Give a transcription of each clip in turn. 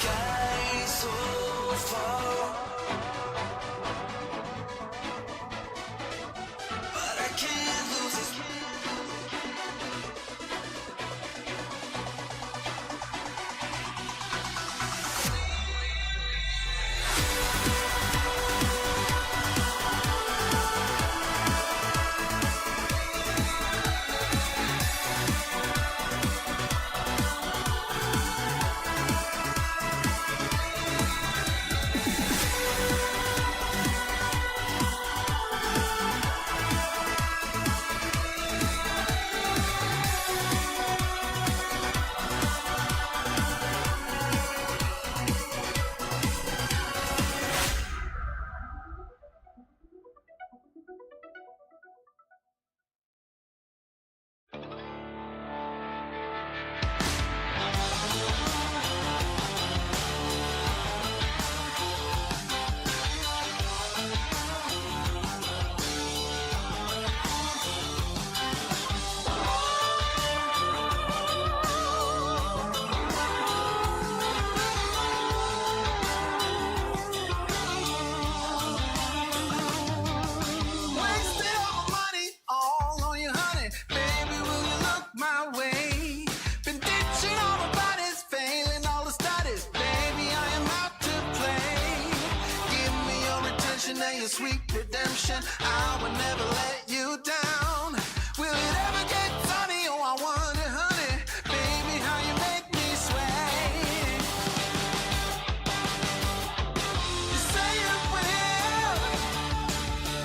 sky so far, but I can't lose it. Sweet redemption, I will never let you down. Will it ever get sunny? Oh, I wonder, honey, baby, how you make me sway. You say you will,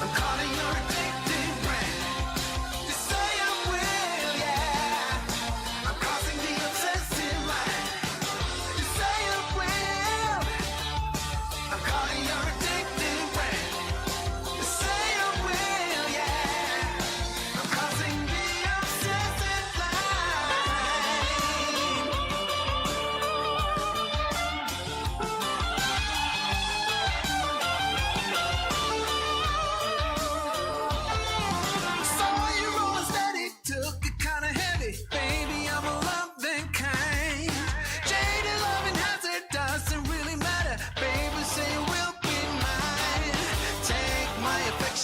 I'm calling your addictive brain. You say you will, yeah, I'm crossing the obsessive line. You say you will, I'm calling your addictive brain.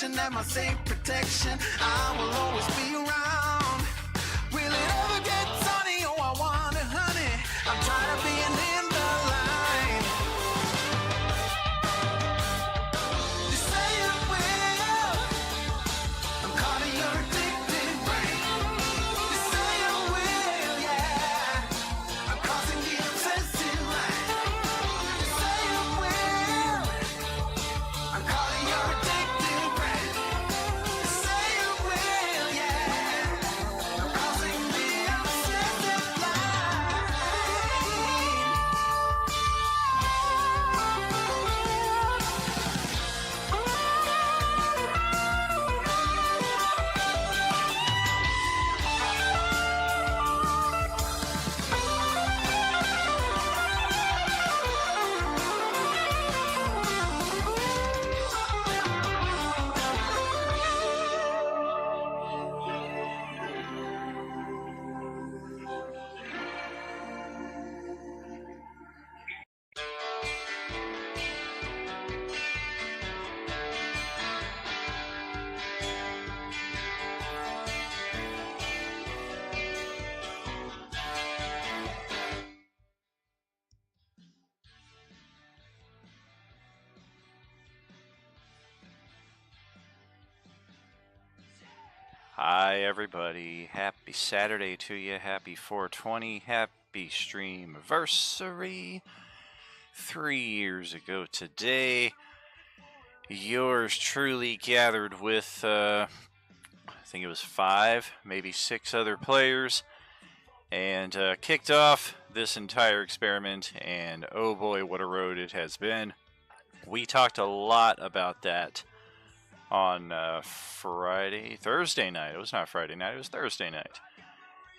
And my safe protection, I will always be around. Will it ever get sunny? Oh, I wonder, honey, I'm tired of being in the line. You say you will, I'm caught in your addictive brain. You say you will, yeah, I'm crossing the obsessive line. You say you will, I'm caught in your addictive brain. Hi everybody, happy Saturday to you, happy 420, happy Streamiversary. 3 years ago today, yours truly gathered with, I think it was 5, maybe 6 other players, and kicked off this entire experiment, and oh boy, what a road it has been. We talked a lot about that on Thursday night. It was not Friday night, it was Thursday night.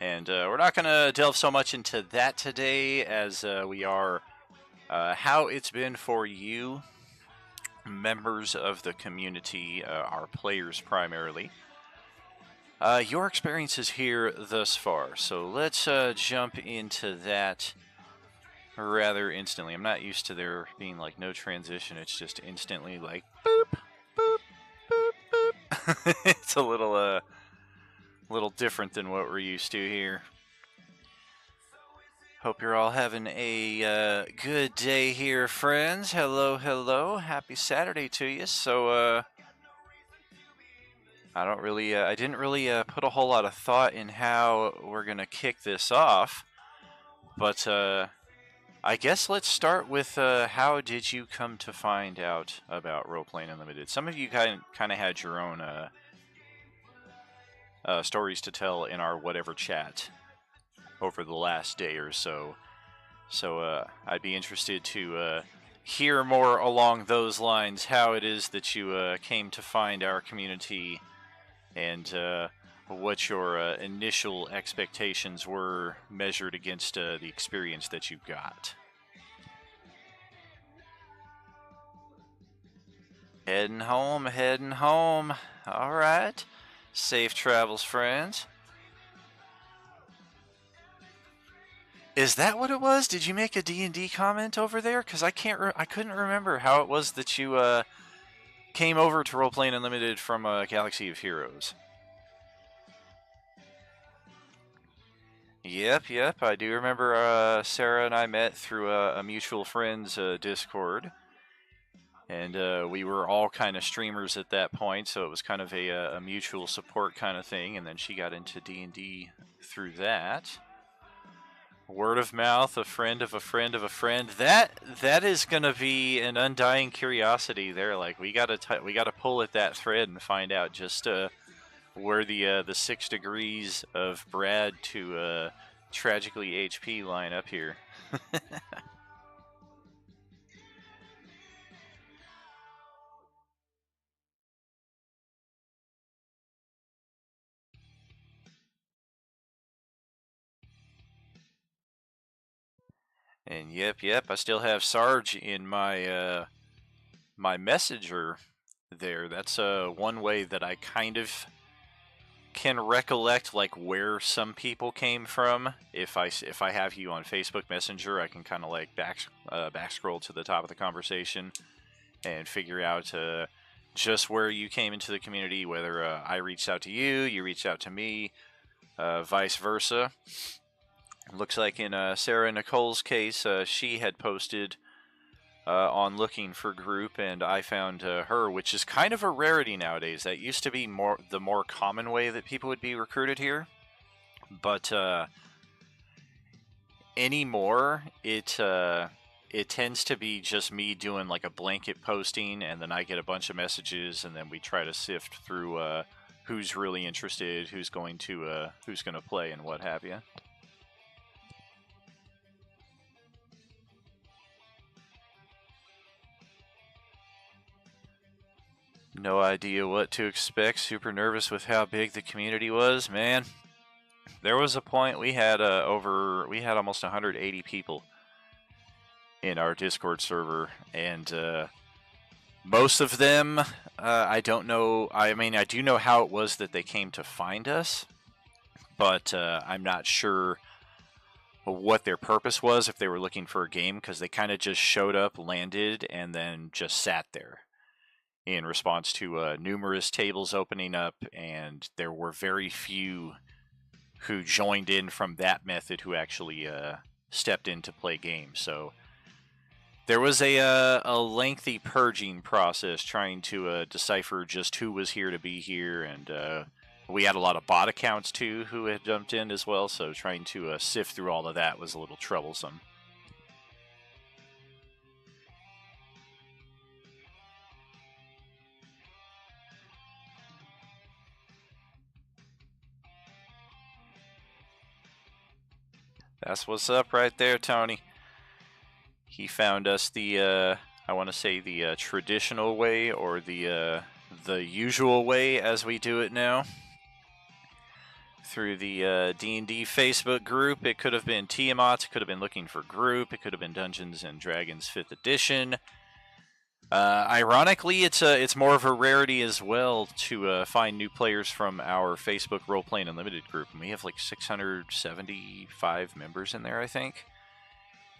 And we're not going to delve so much into that today as we are how it's been for you, members of the community, our players primarily. Your experiences here thus far. So let's jump into that rather instantly. I'm not used to there being like no transition. It's just instantly like boop, boop, boop, boop. It's a little different than what we're used to here. Hope you're all having a good day here, friends. Hello, hello. Happy Saturday to you. So, I didn't really put a whole lot of thought in how we're gonna kick this off, but I guess let's start with how did you come to find out about Roleplaying Unlimited? Some of you kind of had your own stories to tell in our whatever chat over the last day or so. So I'd be interested to hear more along those lines, how it is that you came to find our community, and what your initial expectations were measured against the experience that you got. Heading home, heading home. All right. Safe travels, friends. Is that what it was? Did you make a D&D comment over there? Because I couldn't remember how it was that you came over to Roleplaying Unlimited from Galaxy of Heroes. Yep. I do remember Sarah and I met through a mutual friend's Discord. And we were all kind of streamers at that point, so it was kind of a mutual support kind of thing. And then she got into D&D through that. Word of mouth, a friend of a friend of a friend. That is gonna be an undying curiosity there. Like we gotta pull at that thread and find out just where the 6 degrees of Brad to tragically HP line up here. And yep, I still have Sarge in my my messenger there. That's one way that I kind of can recollect like where some people came from. If I have you on Facebook Messenger, I can kind of like back scroll to the top of the conversation and figure out just where you came into the community, whether I reached out to you, you reached out to me, vice versa. Looks like in Sarah Nicole's case, she had posted on looking for group, and I found her, which is kind of a rarity nowadays. That used to be the more common way that people would be recruited here, but anymore it tends to be just me doing like a blanket posting, and then I get a bunch of messages, and then we try to sift through who's really interested, who's going to play, and what have you. No idea what to expect. Super nervous with how big the community was, man. There was a point we had almost 180 people in our Discord server, and most of them I don't know. I mean, I do know how it was that they came to find us, but I'm not sure what their purpose was, if they were looking for a game, because they kind of just showed up, landed, and then just sat there in response to numerous tables opening up, and there were very few who joined in from that method who actually stepped in to play games. So there was a lengthy purging process trying to decipher just who was here to be here, and we had a lot of bot accounts too who had jumped in as well, so trying to sift through all of that was a little troublesome. That's what's up right there, Tony. He found us the, I want to say the traditional way, or the usual way as we do it now. Through the D&D Facebook group. It could have been Tiamat, it could have been looking for group, it could have been Dungeons and Dragons 5th edition. Ironically, it's more of a rarity as well to find new players from our Facebook Roleplaying Unlimited group, and we have like 675 members in there, I think.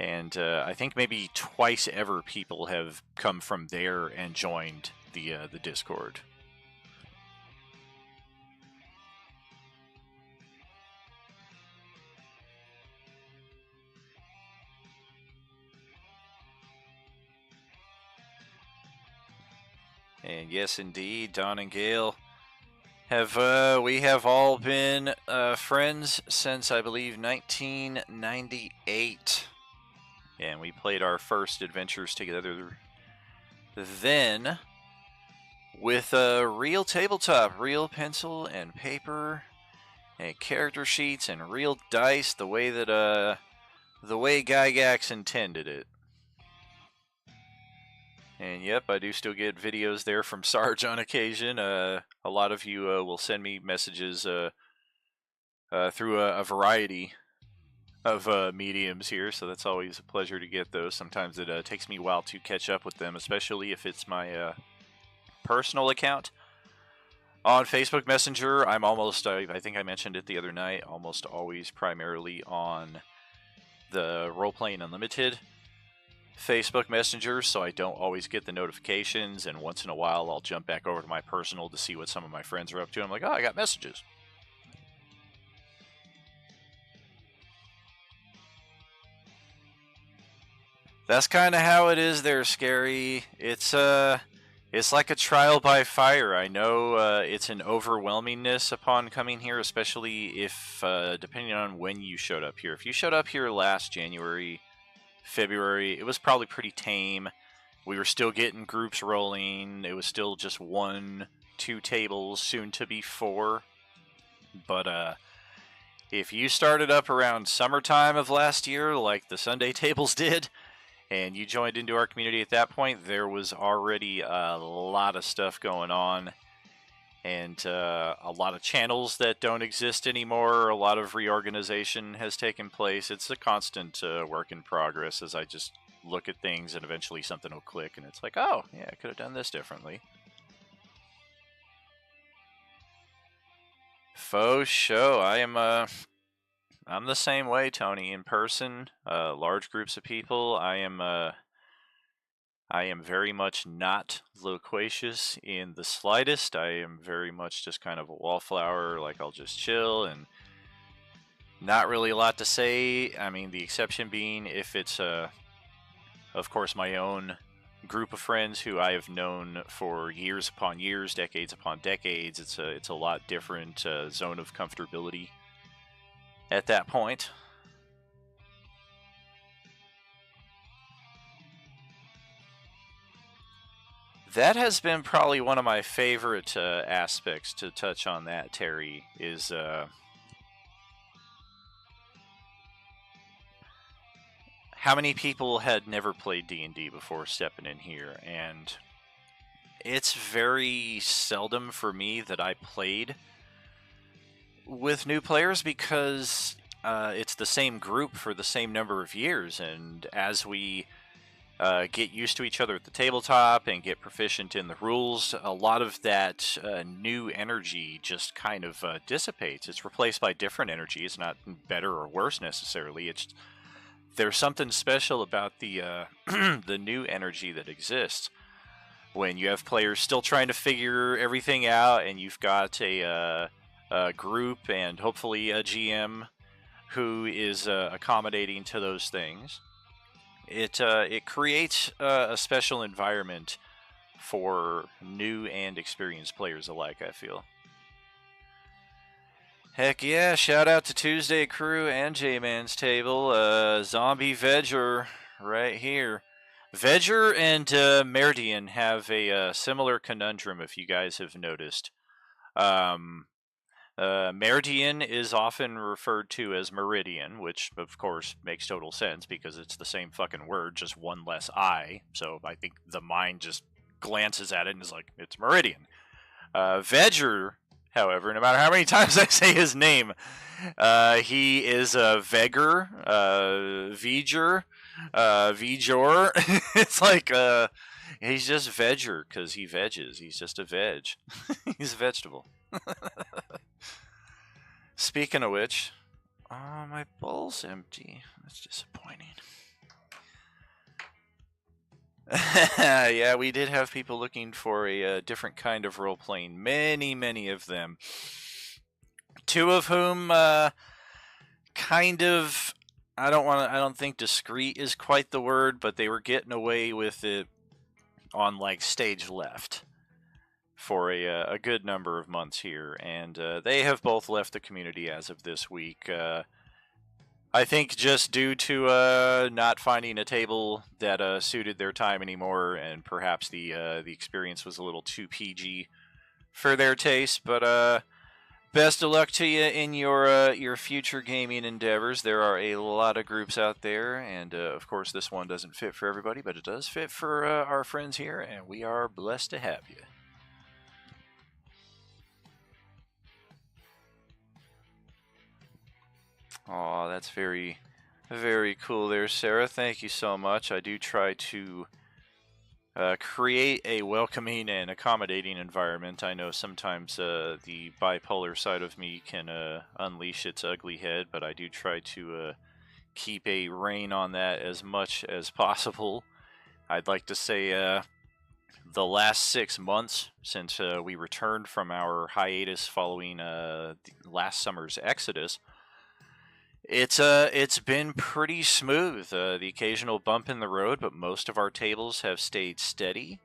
And I think maybe twice ever people have come from there and joined the Discord. And yes, indeed, Don and Gail we have all been friends since, I believe, 1998. And we played our first adventures together then with a real tabletop, real pencil and paper and character sheets and real dice, the way Gygax intended it. And yep, I do still get videos there from Sarge on occasion. A lot of you will send me messages through a variety of mediums here, so that's always a pleasure to get those. Sometimes it takes me a while to catch up with them, especially if it's my personal account. On Facebook Messenger, I'm almost, I think I mentioned it the other night, almost always primarily on the Roleplaying Unlimited Facebook Messenger, so I don't always get the notifications, and once in a while I'll jump back over to my personal to see what some of my friends are up to. I'm like, oh, I got messages. That's kind of how it is there, Scary. It's like a trial by fire. I know it's an overwhelmingness upon coming here, especially if, depending on when you showed up here. If you showed up here last January, February, it was probably pretty tame. We were still getting groups rolling. It was still just 1, 2 tables, soon to be 4. But if you started up around summertime of last year, like the Sunday tables did, and you joined into our community at that point, there was already a lot of stuff going on, and a lot of channels that don't exist anymore. A lot of reorganization has taken place. It's a constant work in progress as I just look at things, and eventually something will click, and it's like, oh, yeah, I could have done this differently. Faux show. I'm the same way, Tony. In person, large groups of people, I am very much not loquacious in the slightest. I am very much just kind of a wallflower, like I'll just chill and not really a lot to say. I mean, the exception being if it's, of course, my own group of friends who I have known for years upon years, decades upon decades. It's a lot different zone of comfortability at that point. That has been probably one of my favorite aspects to touch on that, Terry, is how many people had never played D&D before stepping in here, and it's very seldom for me that I played with new players because it's the same group for the same number of years, and as we get used to each other at the tabletop and get proficient in the rules, a lot of that new energy just kind of dissipates. It's replaced by different energy. It's not better or worse necessarily. There's something special about the the new energy that exists when you have players still trying to figure everything out, and you've got a group and hopefully a GM who is accommodating to those things. It creates a special environment for new and experienced players alike, I feel. Heck yeah, shout out to Tuesday Crew and J-Man's Table. Zombie Vedger right here. Vedger and Meridian have a similar conundrum, if you guys have noticed. Meridian is often referred to as Meridian, which of course makes total sense because it's the same fucking word, just one less I. So I think the mind just glances at it and is like, it's Meridian. Vedger, however, no matter how many times I say his name, he is Vegger, V'ger, V'jor. It's like, he's just Vedger because he veggies. He's just a veg. He's a vegetable. Speaking of which, oh, my bowl's empty. That's disappointing. Yeah, we did have people looking for a different kind of role playing. Many of them. Two of whom, kind of. I don't think discreet is quite the word, but they were getting away with it on like stage left for a good number of months here, and they have both left the community as of this week. I think just due to not finding a table that suited their time anymore, and perhaps the experience was a little too PG for their taste. But best of luck to you in your future gaming endeavors. There are a lot of groups out there, and of course this one doesn't fit for everybody, but it does fit for our friends here, and we are blessed to have you. Oh, that's very cool there, Sarah. Thank you so much. I do try to create a welcoming and accommodating environment. I know sometimes the bipolar side of me can unleash its ugly head, but I do try to keep a rein on that as much as possible. I'd like to say the last 6 months since we returned from our hiatus following last summer's exodus, it's been pretty smooth. The occasional bump in the road, but most of our tables have stayed steady.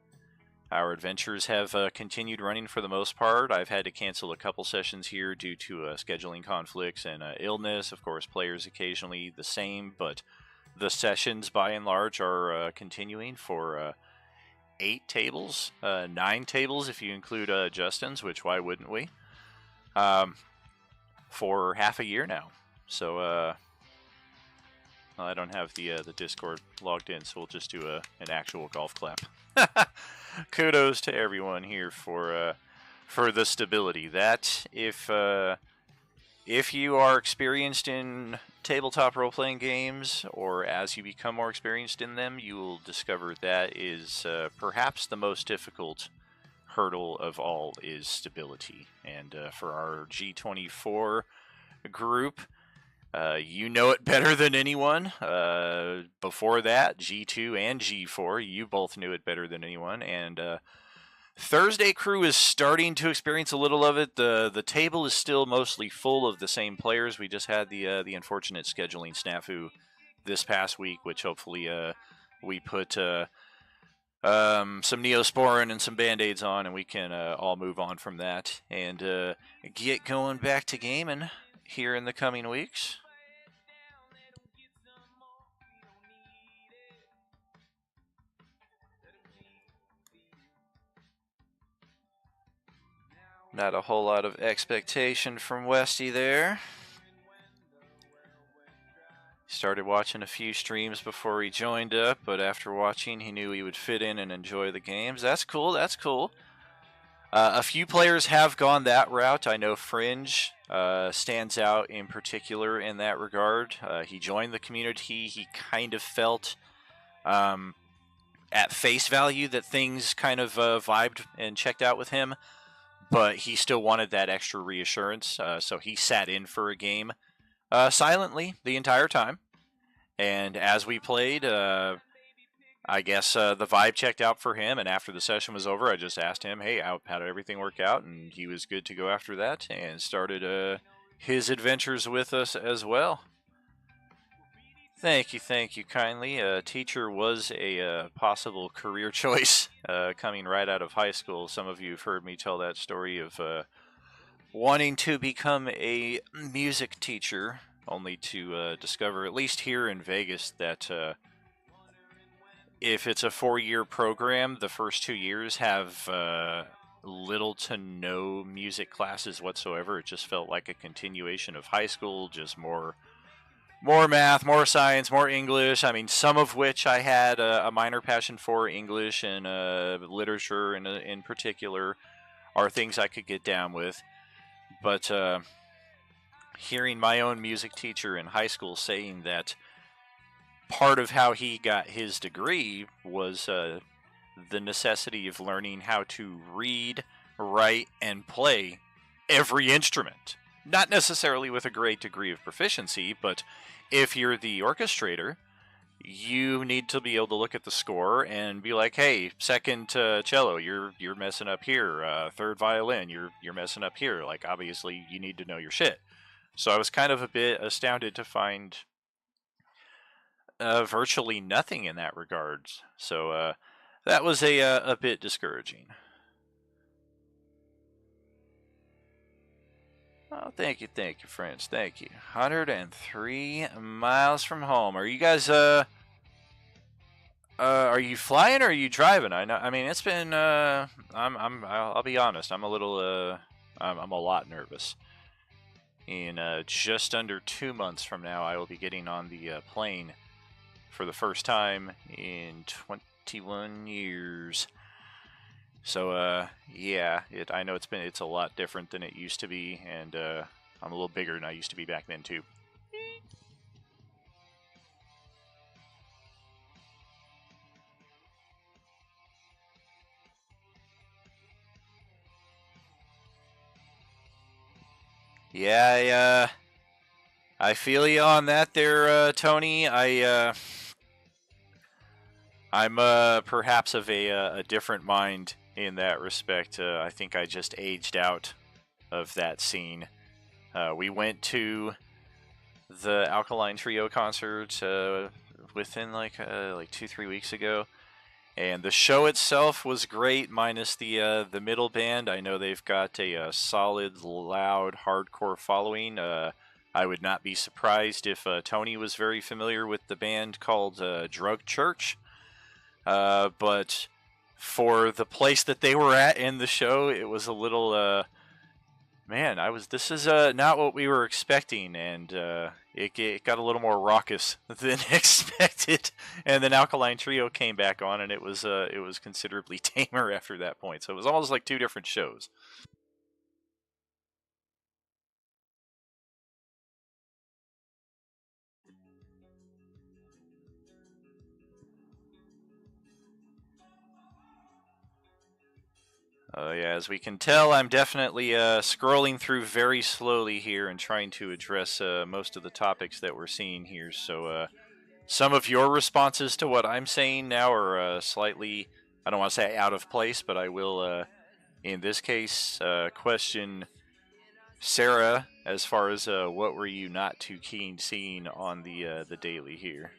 Our adventures have continued running for the most part. I've had to cancel a couple sessions here due to scheduling conflicts and illness. Of course, players occasionally the same, but the sessions by and large are continuing for 8 tables, 9 tables if you include Justin's, which why wouldn't we? For half a year now. So, well, I don't have the Discord logged in, so we'll just do an actual golf clap. Kudos to everyone here for the stability. That if you are experienced in tabletop role-playing games, or as you become more experienced in them, you will discover that is perhaps the most difficult hurdle of all is stability. And for our G24 group, you know it better than anyone. Before that, G2 and G4, you both knew it better than anyone. And Thursday crew is starting to experience a little of it. The table is still mostly full of the same players. We just had the unfortunate scheduling snafu this past week, which hopefully we put some Neosporin and some Band-Aids on, and we can all move on from that and get going back to gaming here in the coming weeks. Not a whole lot of expectation from Westy there. Started watching a few streams before he joined up, but after watching, he knew he would fit in and enjoy the games. That's cool, that's cool. A few players have gone that route. I know Fringe stands out in particular in that regard. He joined the community. He kind of felt at face value that things kind of vibed and checked out with him, but he still wanted that extra reassurance, so he sat in for a game silently the entire time. And as we played, I guess the vibe checked out for him, and after the session was over, I just asked him, hey, how did everything work out? And he was good to go after that, and started his adventures with us as well. Thank you kindly. Teacher was a possible career choice coming right out of high school. Some of you have heard me tell that story of wanting to become a music teacher, only to discover, at least here in Vegas, that if it's a 4-year program, the first 2 years have little to no music classes whatsoever. It just felt like a continuation of high school, just more math, more science, more English. I mean, some of which I had a minor passion for. English and literature in particular are things I could get down with. But hearing my own music teacher in high school saying that part of how he got his degree was the necessity of learning how to read, write, and play every instrument. Not necessarily with a great degree of proficiency, but if you're the orchestrator, you need to be able to look at the score and be like, hey, second cello, you're messing up here. Third violin, you're messing up here. Like, obviously, you need to know your shit. So I was kind of a bit astounded to find virtually nothing in that regard. So that was a bit discouraging. Oh, thank you, friends. Thank you. 103 miles from home. Are you guys are you flying or are you driving? I know. I mean, it's been. I'll be honest. I'm a little. I'm a lot nervous. In just under 2 months from now, I will be getting on the plane for the first time in 21 years. So yeah, I know it's a lot different than it used to be, and I'm a little bigger than I used to be back then too. Yeah, I feel you on that there, Tony. I'm perhaps of a different mind in that respect. I think I just aged out of that scene. We went to the Alkaline Trio concert within like 2-3 weeks ago, and the show itself was great, minus the middle band. I know they've got a solid, loud, hardcore following. I would not be surprised if Tony was very familiar with the band called Drug Church. But for the place that they were at in the show, it was a little man. This is not what we were expecting, and it got a little more raucous than expected. And then Alkaline Trio came back on, and it was considerably tamer after that point. So it was almost like two different shows. Yeah, as we can tell, I'm definitely scrolling through very slowly here and trying to address most of the topics that we're seeing here. So some of your responses to what I'm saying now are slightly, I don't want to say out of place, but I will, in this case, question Sarah as far as what were you not too keen seeing on the daily here.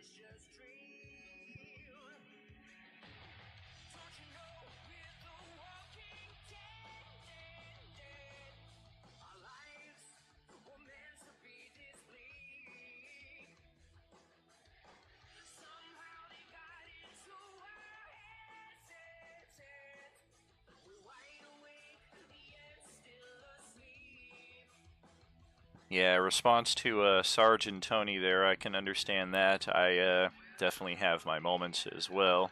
Yeah, response to Sergeant Tony there, I can understand that. I definitely have my moments as well.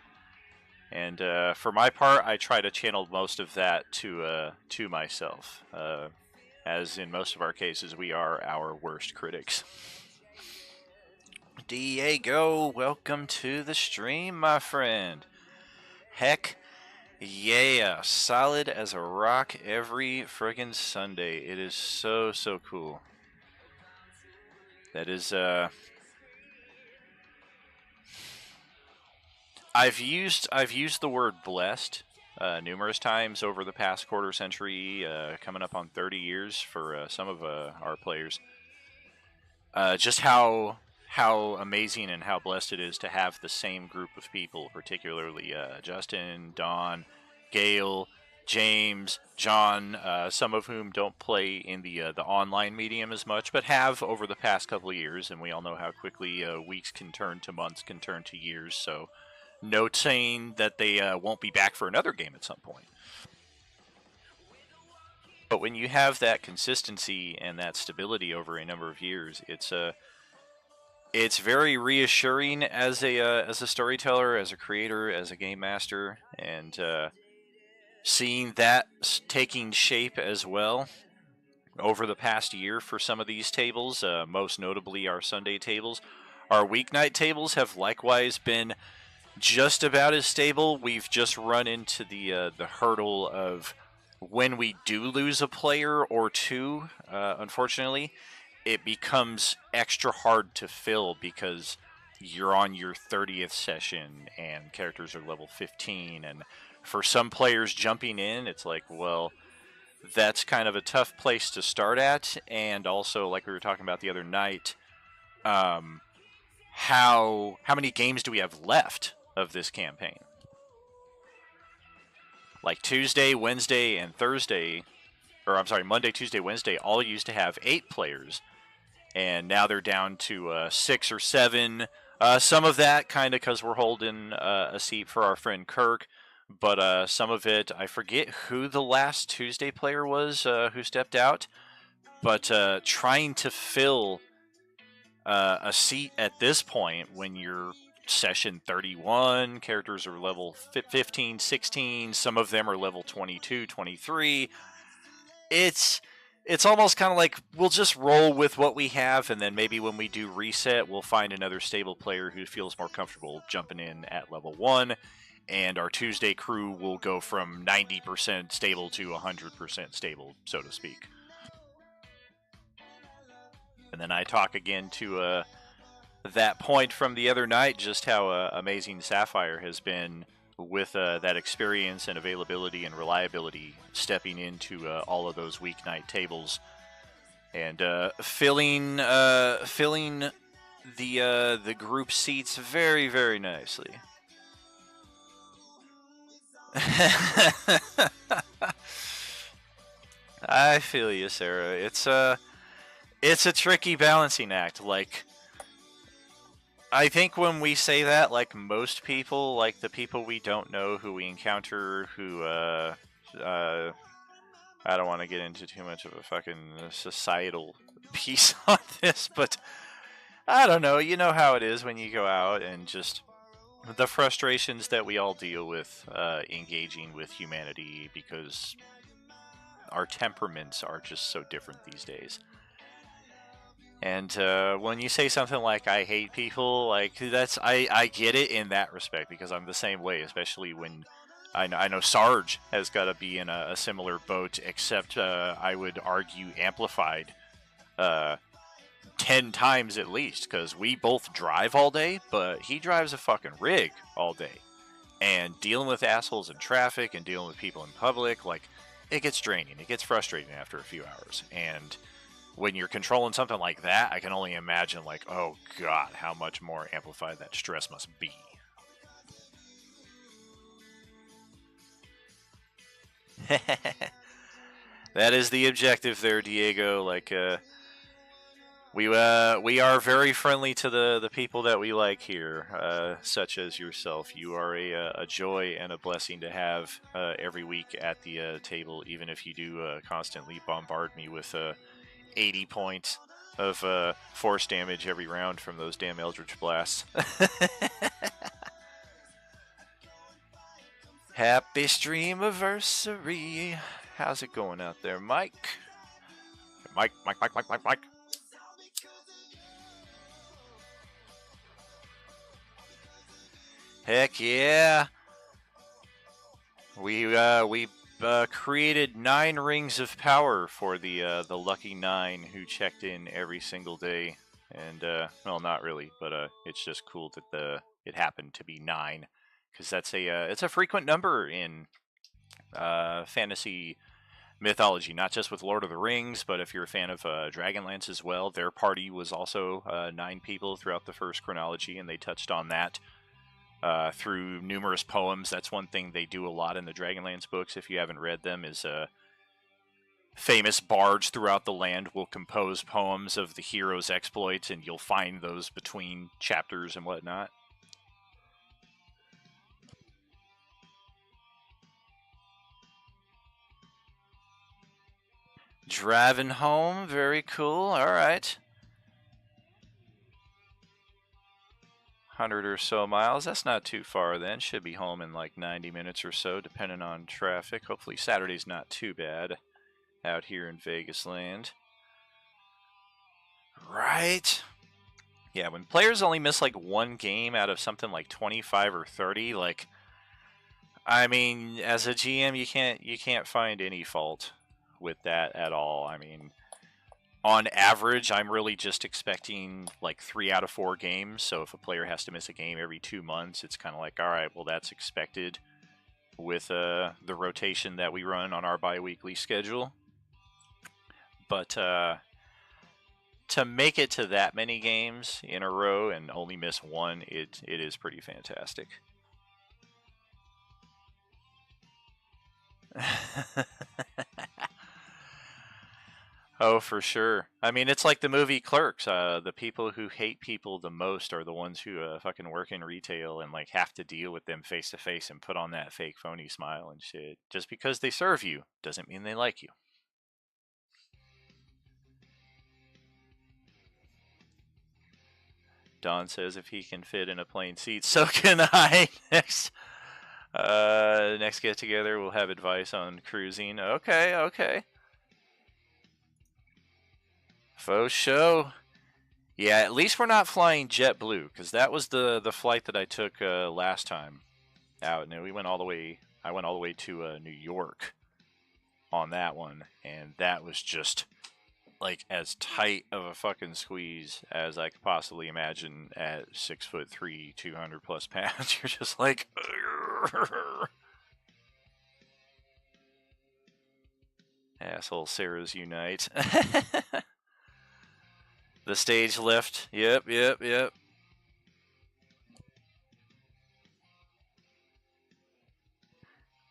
And for my part, I try to channel most of that to myself. As in most of our cases, we are our worst critics. Diego, welcome to the stream, my friend. Heck yeah, solid as a rock every friggin' Sunday. It is so cool. That is I've used the word blessed numerous times over the past quarter century, coming up on 30 years for some of our players. Just how amazing and how blessed it is to have the same group of people, particularly Justin, Don, Gail, James, John, some of whom don't play in the online medium as much, but have over the past couple of years, and we all know how quickly weeks can turn to months, can turn to years, so no saying that they won't be back for another game at some point. But when you have that consistency and that stability over a number of years, it's very reassuring as a storyteller, as a creator, as a game master, and seeing that taking shape as well over the past year for some of these tables, most notably our Sunday tables. Our weeknight tables have likewise been just about as stable. We've just run into the hurdle of when we do lose a player or two, unfortunately, it becomes extra hard to fill because you're on your 30th session and characters are level 15, and for some players jumping in, it's like, well, that's kind of a tough place to start at. And also, like we were talking about the other night, um, how many games do we have left of this campaign? Like Tuesday, Wednesday, and Thursday, or I'm sorry, Monday, Tuesday, Wednesday, all used to have 8 players, and now they're down to 6 or 7. Some of that kind of because we're holding a seat for our friend Kirk, but some of it, I forget who the last Tuesday player was who stepped out, but trying to fill a seat at this point when you're session 31, characters are level 15, 16, some of them are level 22, 23. It's almost kind of like we'll just roll with what we have, and then maybe when we do reset, we'll find another stable player who feels more comfortable jumping in at level 1, and our Tuesday crew will go from 90% stable to 100% stable, so to speak. And then I talk again to that point from the other night, just how amazing Sapphire has been with that experience and availability and reliability, stepping into all of those weeknight tables and filling the group seats very, very nicely. I feel you, Sarah. It's a tricky balancing act. Like, I think when we say that, like most people, like the people we don't know who we encounter, who I don't want to get into too much of a fucking societal piece on this, but I don't know. You know how it is when you go out and just the frustrations that we all deal with engaging with humanity because our temperaments are just so different these days. And when you say something like "I hate people," like that's I get it in that respect because I'm the same way. Especially when I know Sarge has got to be in a similar boat, except I would argue amplified 10 times at least, because we both drive all day, but he drives a fucking rig all day, and dealing with assholes in traffic and dealing with people in public, like it gets draining, it gets frustrating after a few hours, and when you're controlling something like that, I can only imagine, like, oh god, how much more amplified that stress must be. That is the objective there, Diego. Like, we are very friendly to the people that we like here, such as yourself. You are a joy and a blessing to have every week at the table, even if you do constantly bombard me with 80 points of force damage every round from those damn Eldritch Blasts. Happy Streamiversary. How's it going out there, Mike? Mike. Heck yeah. We created 9 rings of power for the lucky 9 who checked in every single day, and well, not really, but it's just cool that it happened to be 9, because that's it's a frequent number in fantasy mythology, not just with Lord of the Rings, but if you're a fan of Dragonlance as well, their party was also 9 people throughout the first chronology, and they touched on that. Through numerous poems. That's one thing they do a lot in the Dragonlance books, if you haven't read them, is famous bards throughout the land will compose poems of the hero's exploits, and you'll find those between chapters and whatnot. Driving home, very cool, alright. 100 or so miles. That's not too far then. Should be home in like 90 minutes or so, depending on traffic. Hopefully Saturday's not too bad out here in Vegas land. Right? Yeah, when players only miss like one game out of something like 25 or 30, like, I mean, as a GM, you can't find any fault with that at all. I mean, on average, I'm really just expecting like 3 out of 4 games. So if a player has to miss a game every 2 months, it's kind of like, all right, well, that's expected with the rotation that we run on our bi-weekly schedule. But to make it to that many games in a row and only miss one, it is pretty fantastic. Oh, for sure. I mean, it's like the movie Clerks. The people who hate people the most are the ones who fucking work in retail and like have to deal with them face to face and put on that fake phony smile and shit. Just because they serve you doesn't mean they like you. Don says if he can fit in a plane seat, so can I. Next get together, we'll have advice on cruising. Okay, okay. Faux show. Yeah, at least we're not flying JetBlue, because that was the flight that I took last time out. And we went all the way. I went all the way to New York on that one, and that was just like as tight of a fucking squeeze as I could possibly imagine at 6'3", 200 plus pounds. You're just like, asshole Sarah's unite. The stage lift. Yep.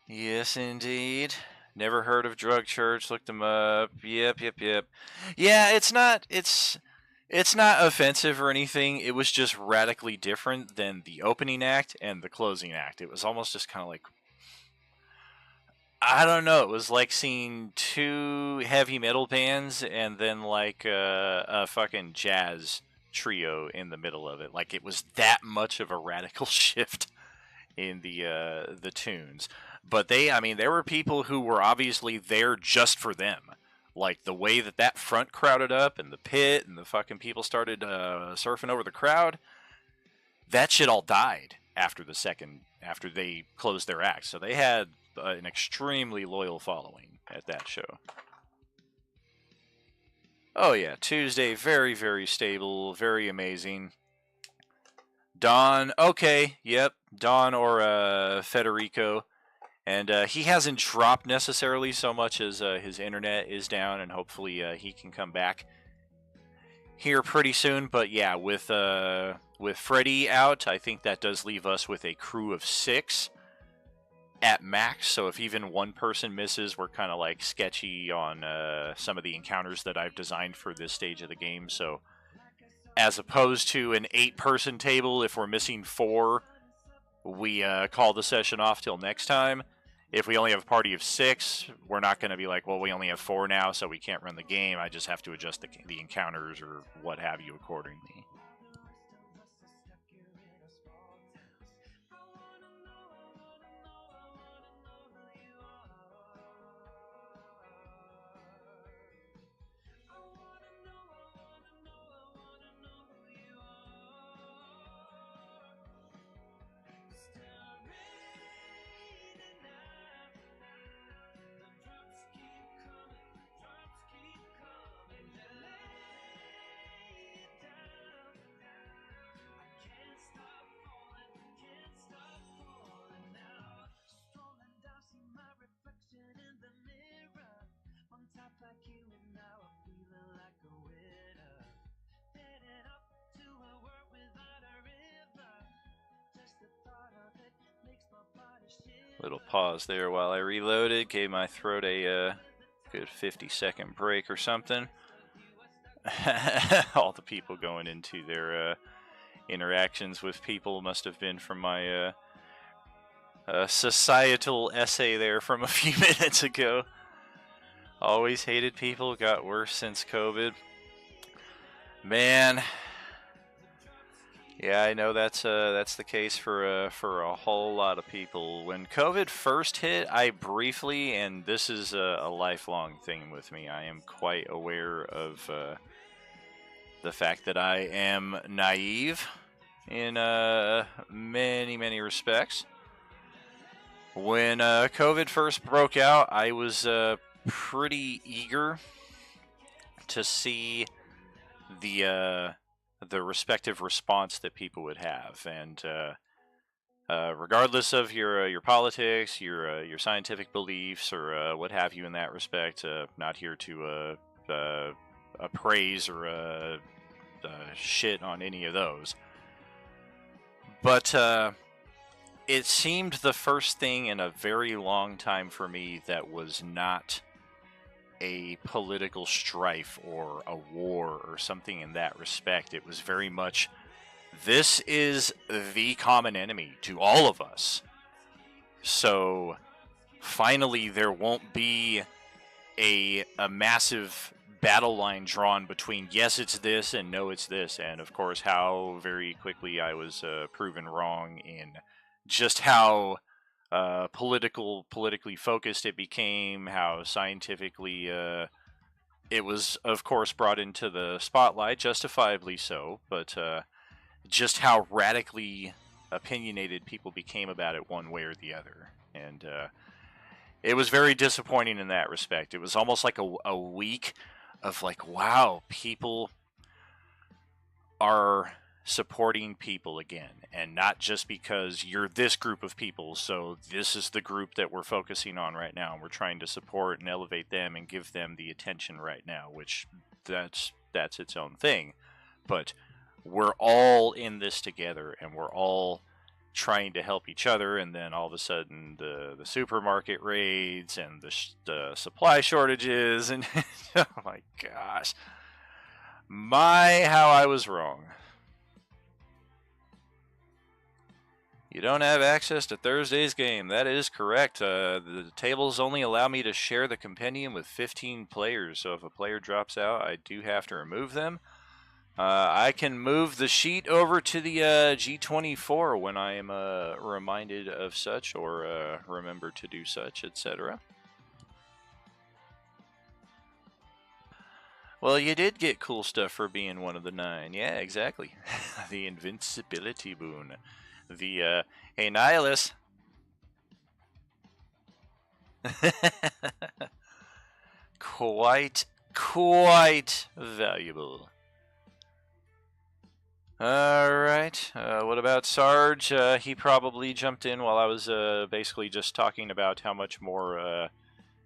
Yes, indeed. Never heard of Drug Church. Looked them up. Yep. Yeah, it's not offensive or anything. It was just radically different than the opening act and the closing act. It was almost just kind of like, I don't know. It was like seeing 2 heavy metal bands and then like a fucking jazz trio in the middle of it. Like it was that much of a radical shift in the tunes. But there were people who were obviously there just for them. Like the way that front crowded up and the pit and the fucking people started surfing over the crowd. That shit all died after they closed their act. So they had an extremely loyal following at that show. Oh yeah, Tuesday, very, very stable, very amazing. Don, okay, yep, Don or Federico. And he hasn't dropped necessarily so much as his internet is down, and hopefully he can come back here pretty soon. But yeah, with Freddie out, I think that does leave us with a crew of 6 at max. So if even one person misses, we're kind of like sketchy on some of the encounters that I've designed for this stage of the game. So as opposed to an 8-person table, if we're missing 4, we call the session off till next time. If we only have a party of 6, we're not going to be like, well, we only have 4 now, so we can't run the game. I just have to adjust the encounters or what have you accordingly. Little pause there while I reloaded, gave my throat a good 50-second break or something. All the people going into their interactions with people must have been from my societal essay there from a few minutes ago. Always hated people, got worse since COVID. Man. Yeah, I know that's the case for a whole lot of people. When COVID first hit, I briefly, and this is a lifelong thing with me, I am quite aware of the fact that I am naive in many, many respects. When COVID first broke out, I was pretty eager to see the respective response that people would have, and regardless of your politics, your scientific beliefs, or what have you in that respect, not here to appraise or shit on any of those. But it seemed the first thing in a very long time for me that was not a political strife or a war or something in that respect. It was very much, this is the common enemy to all of us. So finally there won't be a massive battle line drawn between yes it's this and no it's this, and of course how very quickly I was proven wrong in just how politically focused it became, how scientifically it was of course brought into the spotlight, justifiably so, but just how radically opinionated people became about it one way or the other. And it was very disappointing in that respect. It was almost like a week of like, wow, people are supporting people again, and not just because you're this group of people, so this is the group that we're focusing on right now, and we're trying to support and elevate them and give them the attention right now, which that's its own thing. But we're all in this together, and we're all trying to help each other. And then all of a sudden the supermarket raids and the supply shortages, and oh my gosh, how I was wrong. You don't have access to Thursday's game. That is correct. The tables only allow me to share the compendium with 15 players, so if a player drops out, I do have to remove them. I can move the sheet over to the G24 when I am reminded of such, or remember to do such, etc. Well, you did get cool stuff for being one of the 9. Yeah, exactly. The invincibility boon. The, hey, Nihilus. Quite valuable. Alright, what about Sarge? He probably jumped in while I was basically just talking about how much more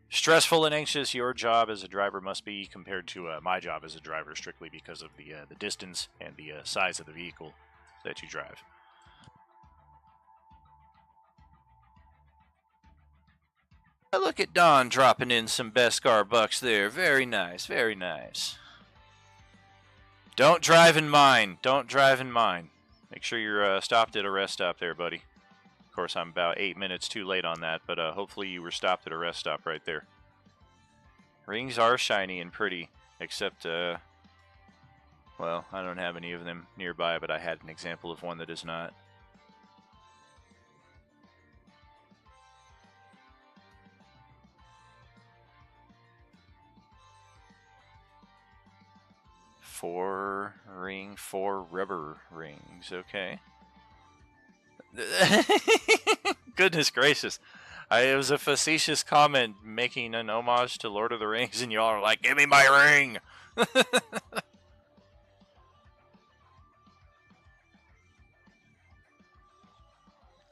stressful and anxious your job as a driver must be compared to my job as a driver, strictly because of the distance and the size of the vehicle that you drive. Look at Don dropping in some Beskar bucks there. Very nice, very nice. Don't drive in mine. Don't drive in mine. Make sure you're stopped at a rest stop there, buddy. Of course, I'm about 8 minutes too late on that, but hopefully you were stopped at a rest stop right there. Rings are shiny and pretty, except, well, I don't have any of them nearby, but I had an example of one that is not. Four rubber rings, okay. Goodness gracious. It was a facetious comment making an homage to Lord of the Rings, and y'all are like, give me my ring!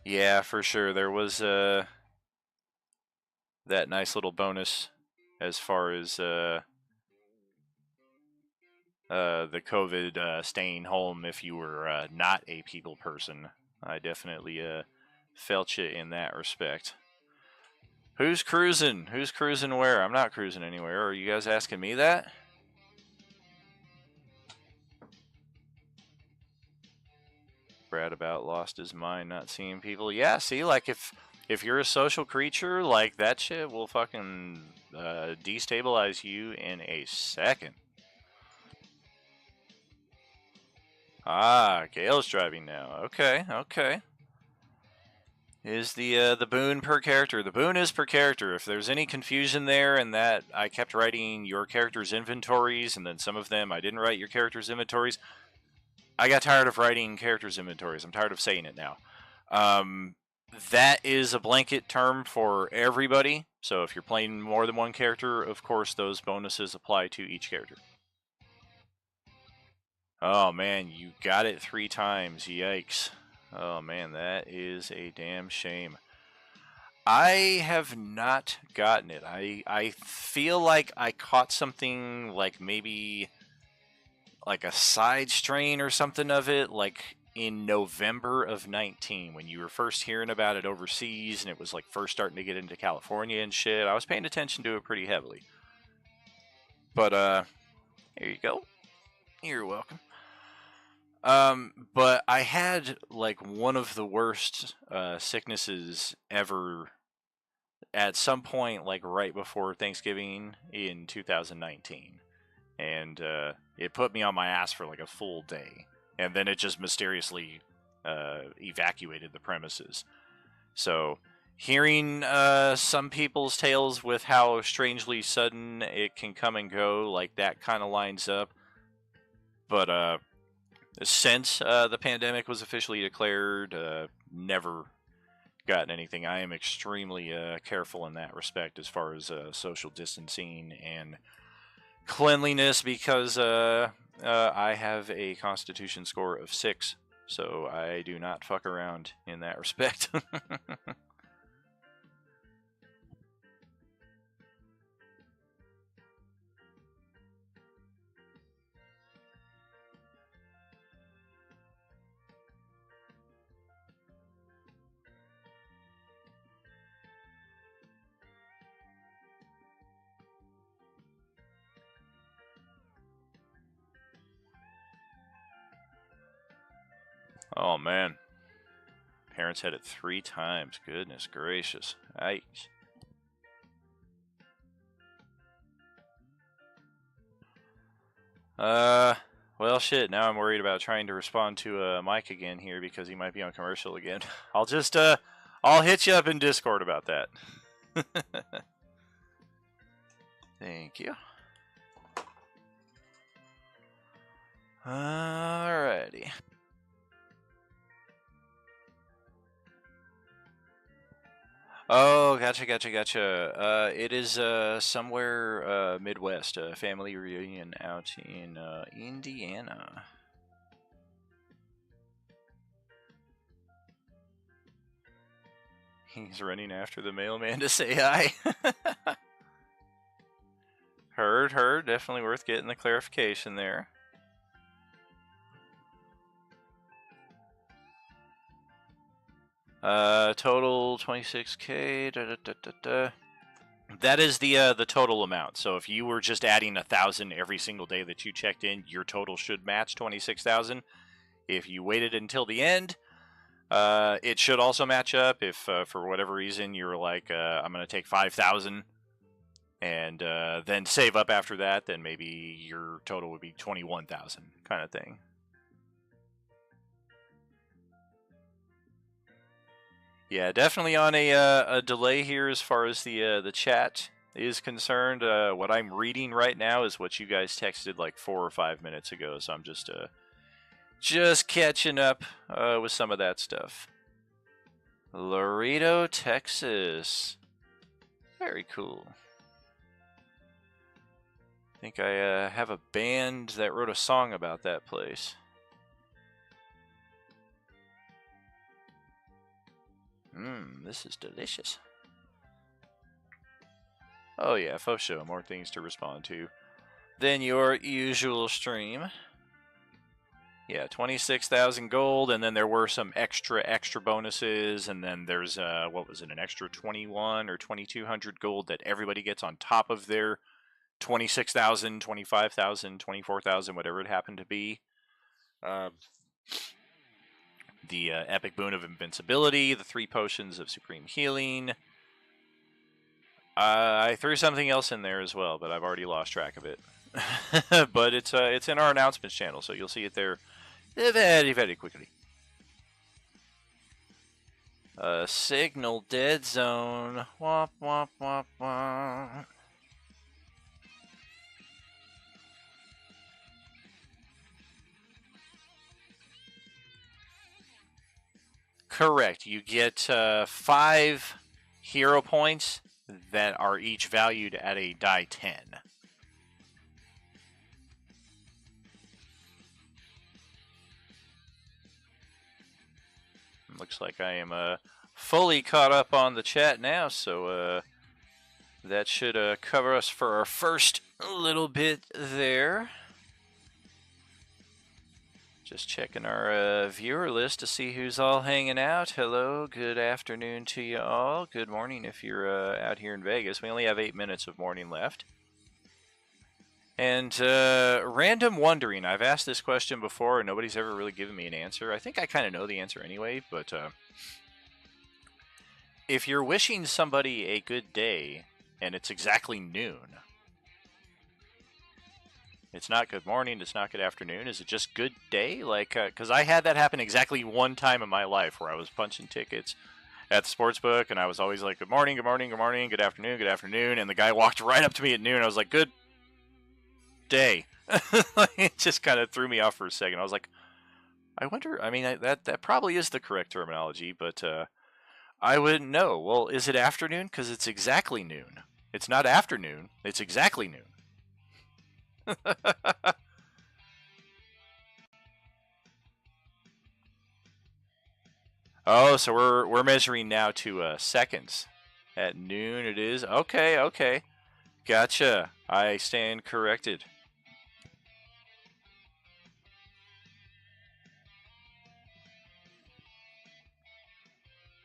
Yeah, for sure. There was that nice little bonus as far as the COVID staying home if you were not a people person. I definitely felt you in that respect. Who's cruising? Who's cruising where? I'm not cruising anywhere. Are you guys asking me that? Brad about lost his mind not seeing people. Yeah, see, like if you're a social creature, like that shit will fucking destabilize you in a second. Ah, Gale's driving now. Okay, okay. Is the boon per character? The boon is per character. If there's any confusion there, and that I kept writing your character's inventories, and then some of them I didn't write your character's inventories, I got tired of writing characters' inventories. I'm tired of saying it now. That is a blanket term for everybody. So if you're playing more than one character, of course those bonuses apply to each character. Oh man, you got it 3 times. Yikes. Oh man, that is a damn shame. I have not gotten it. I feel like I caught something like maybe like a side strain or something of it, like in November of 19 when you were first hearing about it overseas and it was like first starting to get into California and shit. I was paying attention to it pretty heavily. But here you go. You're welcome. But I had like one of the worst sicknesses ever at some point, like right before Thanksgiving in 2019, and it put me on my ass for like a full day, and then it just mysteriously evacuated the premises. So, hearing some people's tales with how strangely sudden it can come and go, like that kind of lines up. But since the pandemic was officially declared, never gotten anything. I am extremely careful in that respect as far as social distancing and cleanliness because I have a constitution score of 6, so I do not fuck around in that respect. Oh man. Parents had it 3 times. Goodness gracious. Yikes. Well, shit. Now I'm worried about trying to respond to Mike again here because he might be on commercial again. I'll just I'll hit you up in Discord about that. Thank you. Alrighty. Oh, gotcha. It is somewhere Midwest, a family reunion out in Indiana. He's running after the mailman to say hi. Heard. Definitely worth getting the clarification there. Total 26K. That is the total amount. So if you were just adding 1,000 every single day that you checked in, your total should match 26,000. If you waited until the end, it should also match up. If for whatever reason you were like, I'm going to take 5,000 and then save up after that, then maybe your total would be 21,000 kind of thing. Yeah, definitely on a delay here as far as the chat is concerned. What I'm reading right now is what you guys texted like 4 or 5 minutes ago, so I'm just catching up with some of that stuff. Laredo, Texas. Very cool. I think I have a band that wrote a song about that place. This is delicious. Oh yeah, faux show. More things to respond to than your usual stream. Yeah, 26,000 gold, and then there were some extra bonuses, and then there's what was it, an extra 21 or 2,200 gold that everybody gets on top of their 26,000, 25,000, 24,000, whatever it happened to be. The epic boon of invincibility, the 3 potions of supreme healing. I threw something else in there as well, but I've already lost track of it. But it's in our announcements channel, so you'll see it there very, very quickly. Signal dead zone. Womp womp womp womp. Correct. You get 5 hero points that are each valued at a die 10. Looks like I am fully caught up on the chat now, so that should cover us for our first little bit there. Just checking our viewer list to see who's all hanging out. Hello, good afternoon to you all. Good morning if you're out here in Vegas. We only have 8 minutes of morning left. And random wondering, I've asked this question before and nobody's ever really given me an answer. I think I kind of know the answer anyway, but if you're wishing somebody a good day and it's exactly noon, it's not good morning, it's not good afternoon, is it just good day? Like, because I had that happen exactly one time in my life where I was punching tickets at the sports book and I was always like, good morning, good morning, good morning, good afternoon, and the guy walked right up to me at noon. I was like, good day. It just kind of threw me off for a second. I was like, I wonder, I mean, that probably is the correct terminology, but I wouldn't know. Well, is it afternoon? Because it's exactly noon. It's not afternoon, it's exactly noon. Oh, so we're measuring now to seconds. At noon it is. Okay. Gotcha. I stand corrected.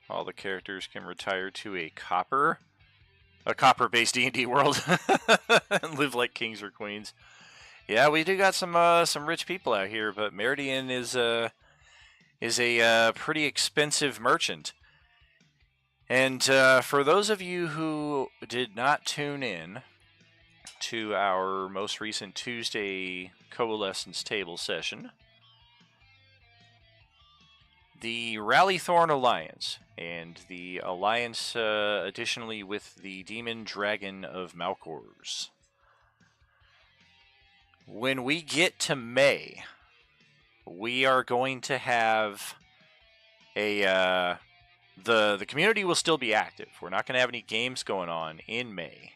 All the characters can retire to a copper-based D&D world and live like kings or queens. Yeah, we do got some rich people out here, but Meridian is a pretty expensive merchant. And for those of you who did not tune in to our most recent Tuesday Coalescence table session, the Rallythorn Alliance and the alliance additionally with the Demon Dragon of Malkors. When we get to May, we are going to have a the community will still be active. We're not going to have any games going on in May,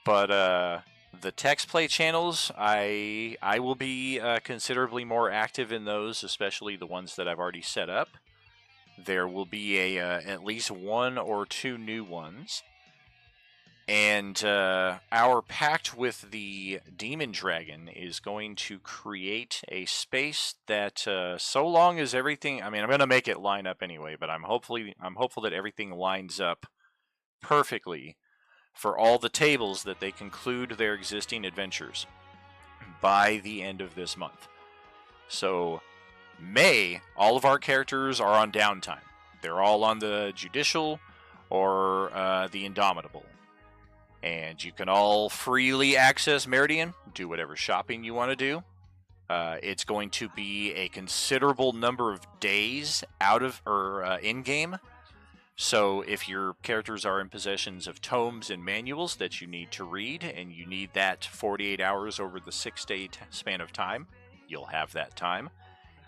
but the text play channels, I will be considerably more active in those, especially the ones that I've already set up. There will be at least 1 or 2 new ones. And our pact with the Demon Dragon is going to create a space that, so long as everything, I mean, I'm going to make it line up anyway, but I'm hopeful that everything lines up perfectly for all the tables that they conclude their existing adventures by the end of this month. So May, all of our characters are on downtime. They're all on the Judicial or the Indomitable. And you can all freely access Meridian, do whatever shopping you want to do. It's going to be a considerable number of days out of or in-game. So if your characters are in possession of tomes and manuals that you need to read, and you need that 48 hours over the 6-day span of time, you'll have that time.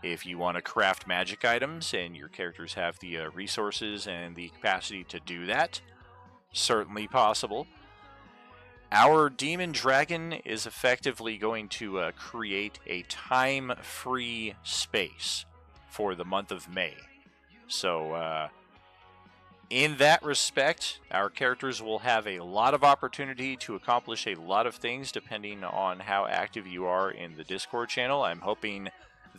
If you want to craft magic items and your characters have the resources and the capacity to do that, certainly possible. Our Demon Dragon is effectively going to create a time-free space for the month of May. So, in that respect, our characters will have a lot of opportunity to accomplish a lot of things depending on how active you are in the Discord channel. I'm hoping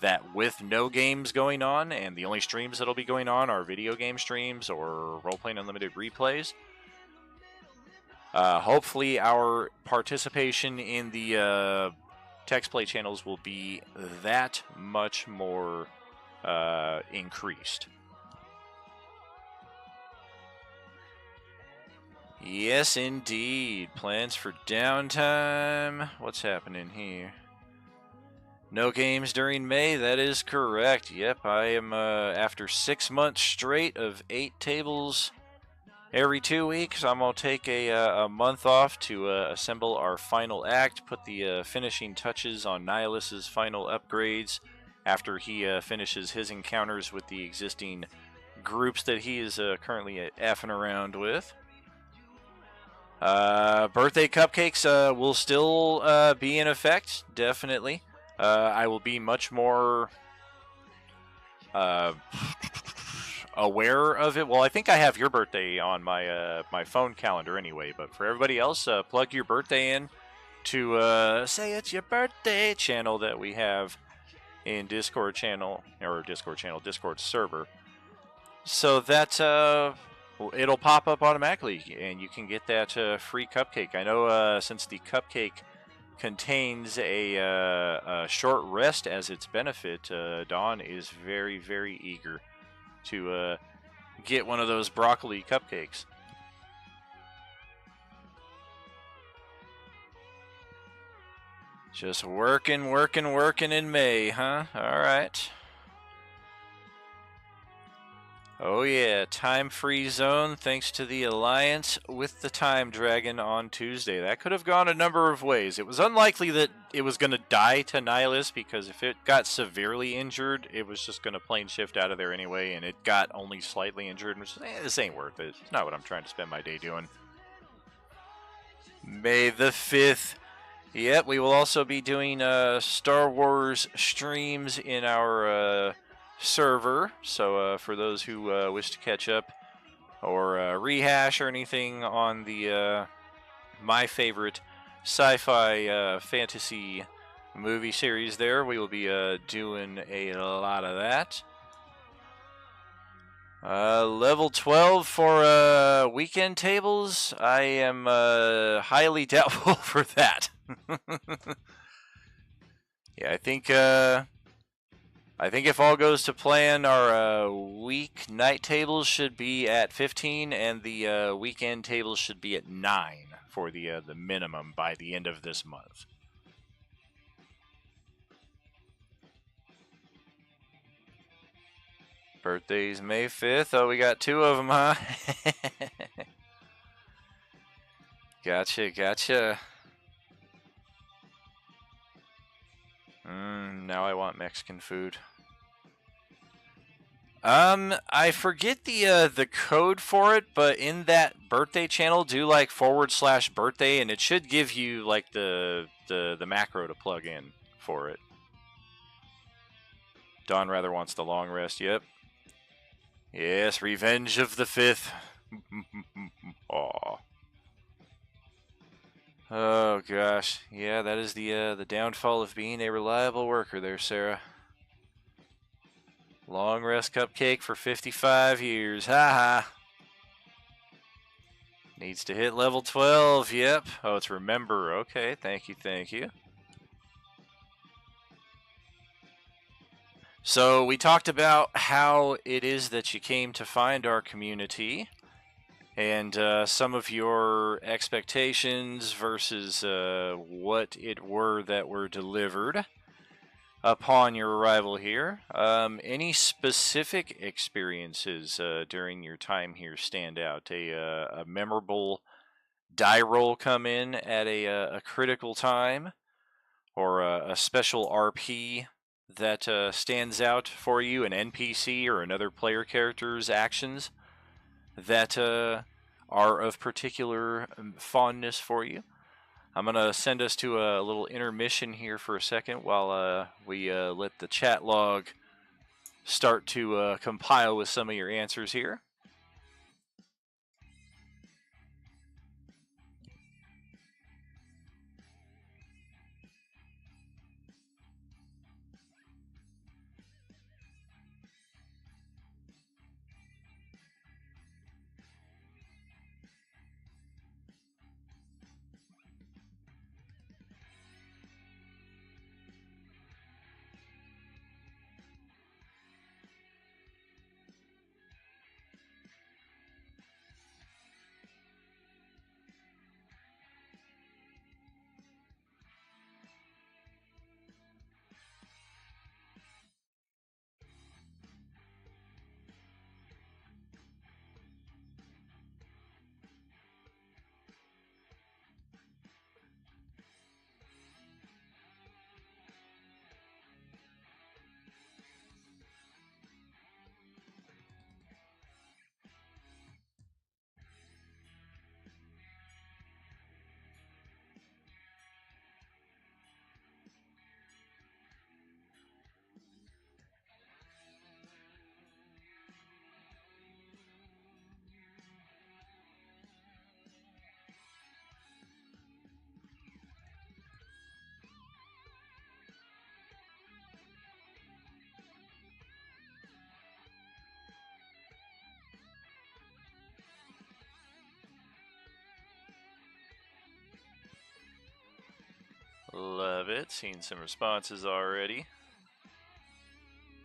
that with no games going on, and the only streams that'll be going on are video game streams or Roleplaying Unlimited replays, hopefully our participation in the text play channels will be that much more increased. Yes, indeed. Plans for downtime. What's happening here? No games during May, that is correct. Yep, I am, after 6 months straight of 8 tables every 2 weeks, I'm going to take a month off to assemble our final act, put the finishing touches on Nihilus's final upgrades after he finishes his encounters with the existing groups that he is currently effing around with. Birthday cupcakes will still be in effect, definitely. I will be much more aware of it, well, I think I have your birthday on my my phone calendar anyway. But for everybody else, plug your birthday in to say it's your birthday channel that we have in Discord Discord server, so that it'll pop up automatically, and you can get that free cupcake. I know since the cupcake contains a short rest as its benefit, Dawn is very, very eager to get one of those broccoli cupcakes. Just working in May, huh? Alright. Oh yeah, time free zone thanks to the alliance with the Time Dragon on Tuesday. That could have gone a number of ways. It was unlikely that it was going to die to Nihilus, because if it got severely injured, it was just going to plane shift out of there anyway, and it got only slightly injured, which this ain't worth it. It's not what I'm trying to spend my day doing. May the 5th. Yep, we will also be doing Star Wars streams in our server, so for those who wish to catch up or rehash or anything on the my favorite sci-fi fantasy movie series there, we will be doing a lot of that. Level 12 for weekend tables, I am highly doubtful for that. Yeah, I think if all goes to plan, our week-night tables should be at 15, and the weekend tables should be at 9 for the minimum by the end of this month. Birthday's May 5th. Oh, we got 2 of them, huh? Gotcha. Now I want Mexican food. I forget the code for it, but in that birthday channel, do like /birthday, and it should give you like the macro to plug in for it. Dawn rather wants the long rest. Yep. Yes, Revenge of the 5th. Aw. Oh gosh, yeah, that is the downfall of being a reliable worker there, Sarah. Long rest cupcake for 55 years, haha. Needs to hit level 12, yep. Oh, it's remember, okay, thank you. So we talked about how it is that you came to find our community, and some of your expectations versus what it were that were delivered upon your arrival here. Any specific experiences during your time here stand out? A memorable die roll come in at a critical time, or a special RP that stands out for you, an NPC or another player character's actions that are of particular fondness for you? I'm going to send us to a little intermission here for a second while we let the chat log start to compile with some of your answers here. bit. Seen some responses already.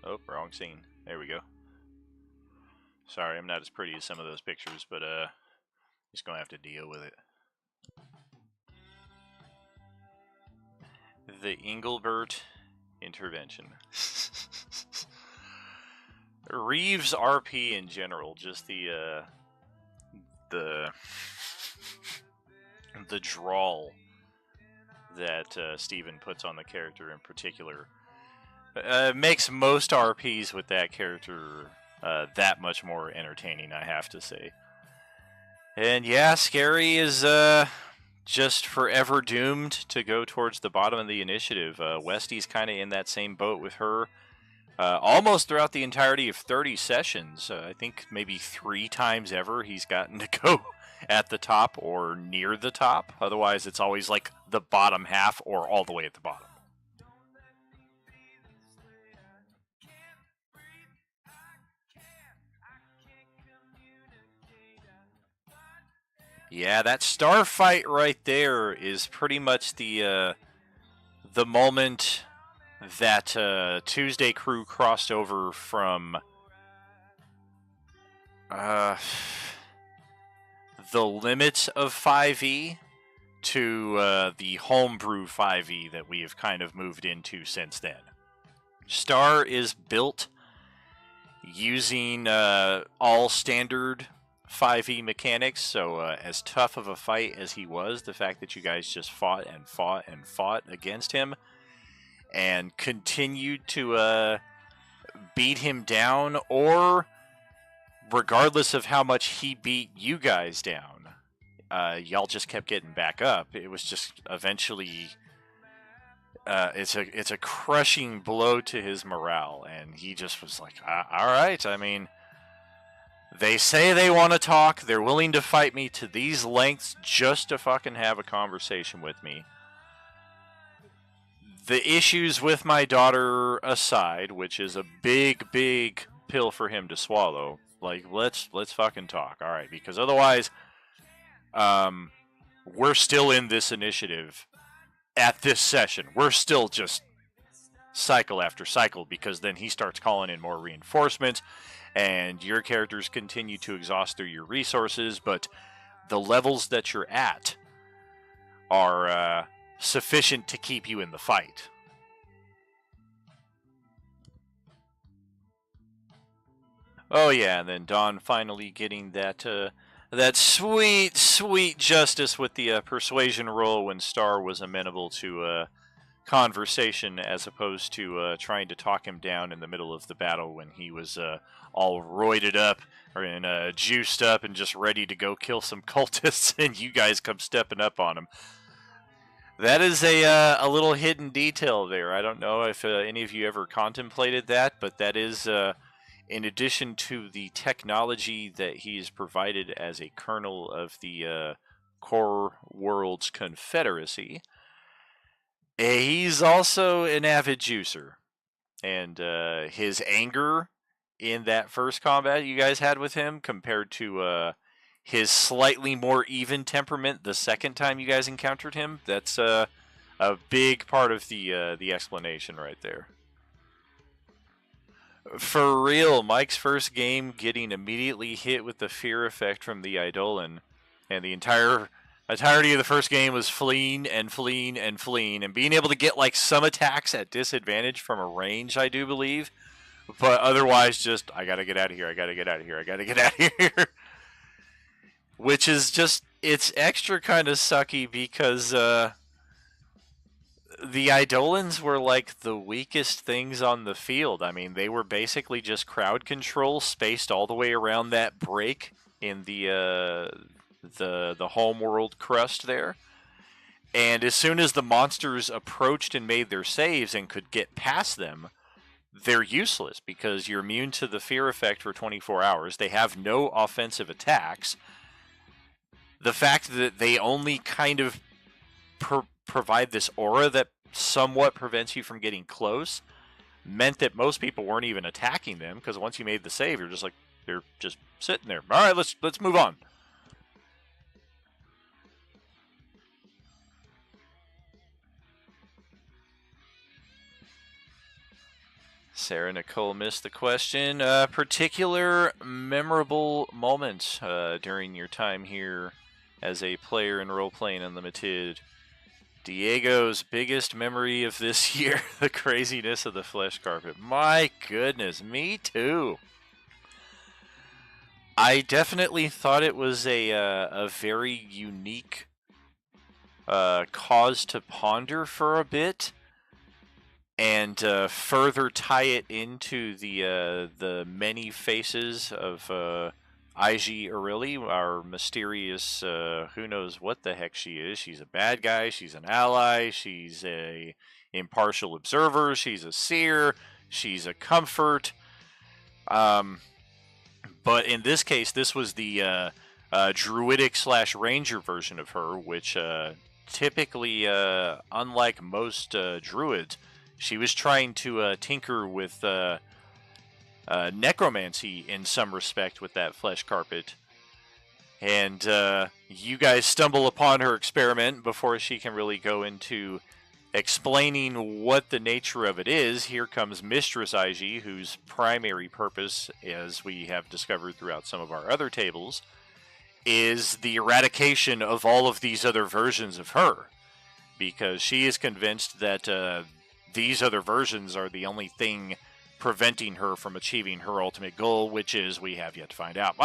Oh, wrong scene. There we go. Sorry, I'm not as pretty as some of those pictures, but just gonna have to deal with it. The Engelbert intervention. Reeves RP in general, just the drawl that Steven puts on the character in particular makes most RPs with that character that much more entertaining, I have to say. And yeah, Scary is just forever doomed to go towards the bottom of the initiative. Westy's kind of in that same boat with her. Almost throughout the entirety of 30 sessions. I think maybe 3 times ever he's gotten to go at the top or near the top. Otherwise, it's always like the bottom half or all the way at the bottom. Yeah, that star fight right there is pretty much the moment that Tuesday Crew crossed over from the limits of 5e to the homebrew 5e that we have kind of moved into since then. Star is built using all standard 5e mechanics, so as tough of a fight as he was, the fact that you guys just fought and fought and fought against him and continued to beat him down, or regardless of how much he beat you guys down, y'all just kept getting back up. It was just eventually it's a crushing blow to his morale, and he just was like, all right, I mean, they say they want to talk, they're willing to fight me to these lengths just to fucking have a conversation with me. The issues with my daughter aside, which is a big, big pill for him to swallow, like, let's fucking talk, all right? Because otherwise, we're still in this initiative at this session. We're still just cycle after cycle, because then he starts calling in more reinforcements, and your characters continue to exhaust through your resources, but the levels that you're at are sufficient to keep you in the fight. Oh yeah, and then Dawn finally getting that that sweet, sweet justice with the persuasion roll when Star was amenable to conversation, as opposed to trying to talk him down in the middle of the battle when he was all roided up and juiced up and just ready to go kill some cultists, and you guys come stepping up on him. That is a little hidden detail there. I don't know if any of you ever contemplated that, but that is, in addition to the technology that he's provided as a kernel of the Core Worlds Confederacy, he's also an avid juicer. And his anger in that first combat you guys had with him compared to his slightly more even temperament the second time you guys encountered him, that's a big part of the explanation right there. For real, Mike's first game getting immediately hit with the fear effect from the Eidolon, and the entirety of the first game was fleeing and fleeing and fleeing, and being able to get like some attacks at disadvantage from a range, I do believe, but otherwise just, I gotta get out of here, I gotta get out of here, I gotta get out of here. Which is just, it's extra kind of sucky because the Eidolons were like the weakest things on the field. I mean, they were basically just crowd control spaced all the way around that break in the homeworld crust there. And as soon as the monsters approached and made their saves and could get past them, they're useless because you're immune to the fear effect for 24 hours. They have no offensive attacks. The fact that they only kind of provide this aura that somewhat prevents you from getting close meant that most people weren't even attacking them, because once you made the save, you're just like, they're just sitting there. All right, let's move on. Sarah Nicole missed the question. Particular memorable moment during your time here as a player in Roleplaying Unlimited. Diego's biggest memory of this year, the craziness of the flesh carpet. My goodness, me too. I definitely thought it was a very unique cause to ponder for a bit, and further tie it into the many faces of IG Aureli, our mysterious, who knows what the heck she is. She's a bad guy, she's an ally, she's a impartial observer, she's a seer, she's a comfort. But in this case, this was the druidic / ranger version of her, which typically, unlike most druids, she was trying to tinker with necromancy in some respect with that flesh carpet. And you guys stumble upon her experiment before she can really go into explaining what the nature of it is. Here comes Mistress IG, whose primary purpose, as we have discovered throughout some of our other tables, is the eradication of all of these other versions of her. Because she is convinced that these other versions are the only thing preventing her from achieving her ultimate goal, which is, we have yet to find out.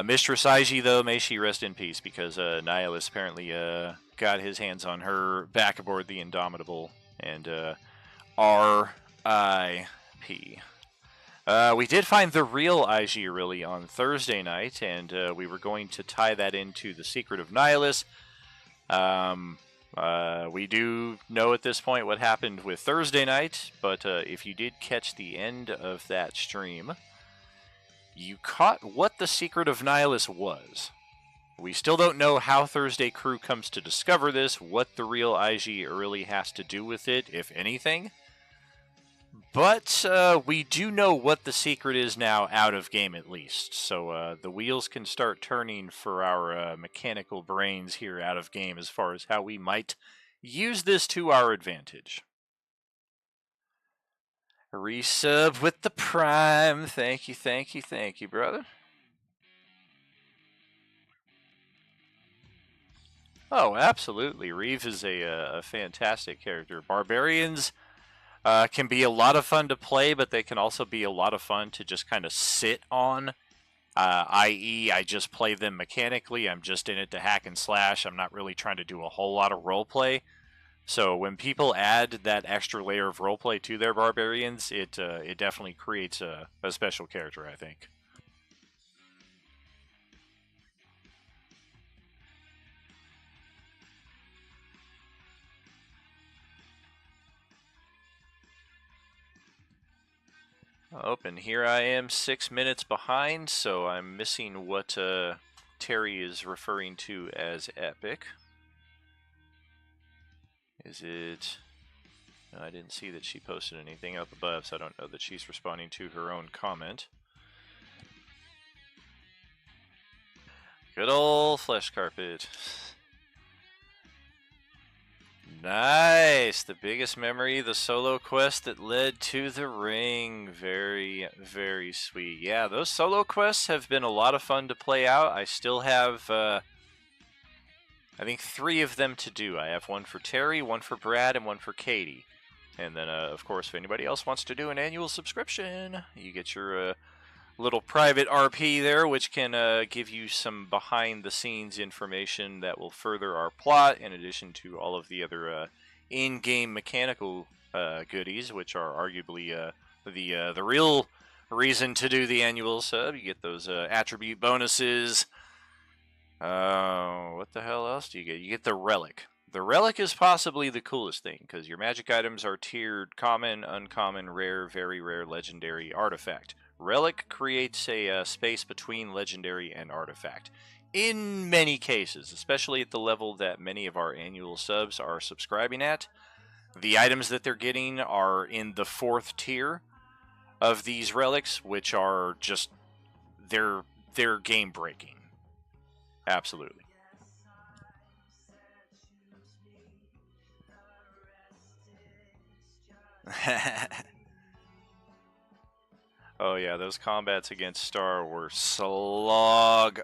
Mistress IG, though, may she rest in peace, because Nihilus apparently got his hands on her back aboard the Indomitable, and R.I.P. We did find the real IG Aureli on Thursday night, and we were going to tie that into the secret of Nihilus. We do know at this point what happened with Thursday night, but if you did catch the end of that stream, you caught what the secret of Nihilus was. We still don't know how Thursday Crew comes to discover this, what the real IG Aureli has to do with it, if anything. But we do know what the secret is now, out of game at least. So the wheels can start turning for our mechanical brains here out of game as far as how we might use this to our advantage. Resub with the Prime. Thank you, thank you, thank you, brother. Oh, absolutely. Reeve is a fantastic character. Barbarians can be a lot of fun to play, but they can also be a lot of fun to just kind of sit on. I.e., I just play them mechanically. I'm just in it to hack and slash. I'm not really trying to do a whole lot of roleplay. So when people add that extra layer of roleplay to their barbarians, it definitely creates a special character, I think. Open. Here I am 6 minutes behind, so I'm missing what Terry is referring to as epic. Is it... No, I didn't see that she posted anything up above, so I don't know that she's responding to her own comment. Good old flesh carpet. Nice! The biggest memory, the solo quest that led to the ring. Very, very sweet. Yeah, those solo quests have been a lot of fun to play out. I still have, I think 3 of them to do. I have one for Terry, one for Brad, and one for Katie. And then, of course, if anybody else wants to do an annual subscription, you get your little private RP there, which can give you some behind-the-scenes information that will further our plot, in addition to all of the other in-game mechanical goodies, which are arguably the real reason to do the annual sub. You get those attribute bonuses. What the hell else do you get? You get the relic. The relic is possibly the coolest thing, because your magic items are tiered common, uncommon, rare, very rare, legendary, artifact. Relic creates a space between legendary and artifact. In many cases, especially at the level that many of our annual subs are subscribing at, the items that they're getting are in the 4th tier of these relics, which are just, they're game breaking. Absolutely. Oh yeah, those combats against Star were slog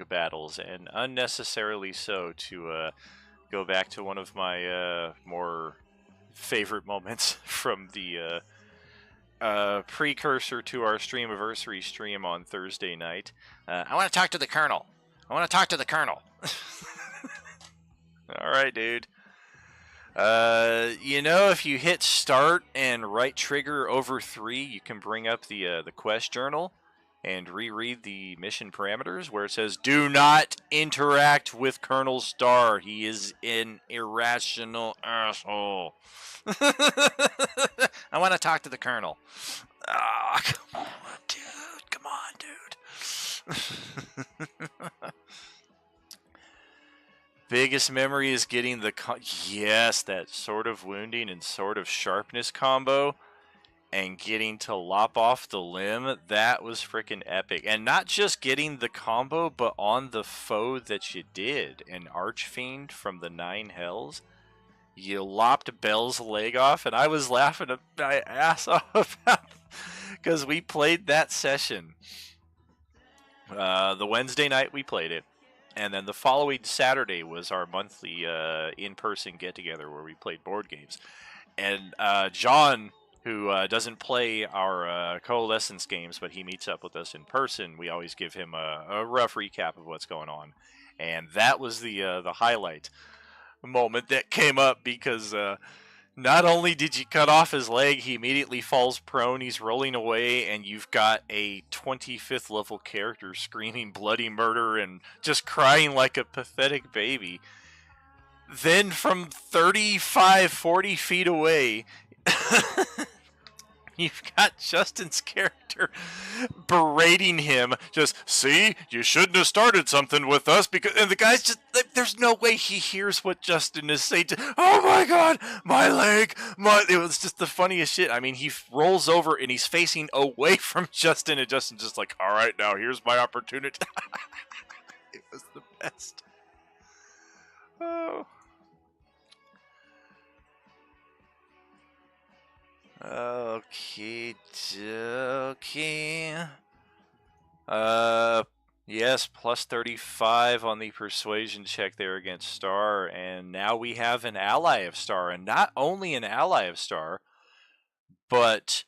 battles, and unnecessarily so. To go back to one of my more favorite moments from the precursor to our Streamiversary stream on Thursday night. I want to talk to the Colonel. I want to talk to the Colonel. All right, dude. If you hit start and right trigger over 3, you can bring up the quest journal and reread the mission parameters where it says, "Do not interact with Colonel Starr. He is an irrational asshole." I want to talk to the Colonel. Ah, come on, dude. Come on, dude. Biggest memory is getting the that Sword of Wounding and Sword of Sharpness combo, and getting to lop off the limb. That was freaking epic. And not just getting the combo, but on the foe that you did, an Archfiend from the 9 Hells. You lopped Bell's leg off, and I was laughing my ass off because we played that session. The Wednesday night we played it. And then the following Saturday was our monthly in-person get-together where we played board games. And John, who doesn't play our Coalescence games, but he meets up with us in person, we always give him a rough recap of what's going on. And that was the highlight moment that came up because not only did you cut off his leg, he immediately falls prone, he's rolling away, and you've got a 25th level character screaming bloody murder and just crying like a pathetic baby. Then from 35, 40 feet away, you've got Justin's character berating him. Just, "See, you shouldn't have started something with us," and the guy's just, there's no way he hears what Justin is saying. "Oh my god, my leg, it was just the funniest shit. I mean, he rolls over and he's facing away from Justin, and Justin's just like, "All right, now here's my opportunity." It was the best. Oh. Okay. Yes, plus 35 on the persuasion check there against Star, and now we have an ally of Star, and not only an ally of Star, but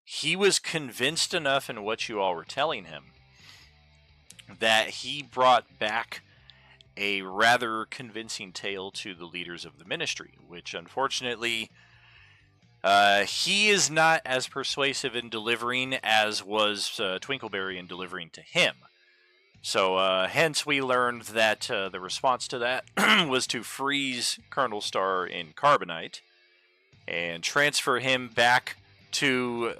he was convinced enough in what you all were telling him that he brought back a rather convincing tale to the leaders of the ministry, which unfortunately he is not as persuasive in delivering as was Twinkleberry in delivering to him. So hence we learned that the response to that was to freeze Colonel Starr in Carbonite and transfer him back to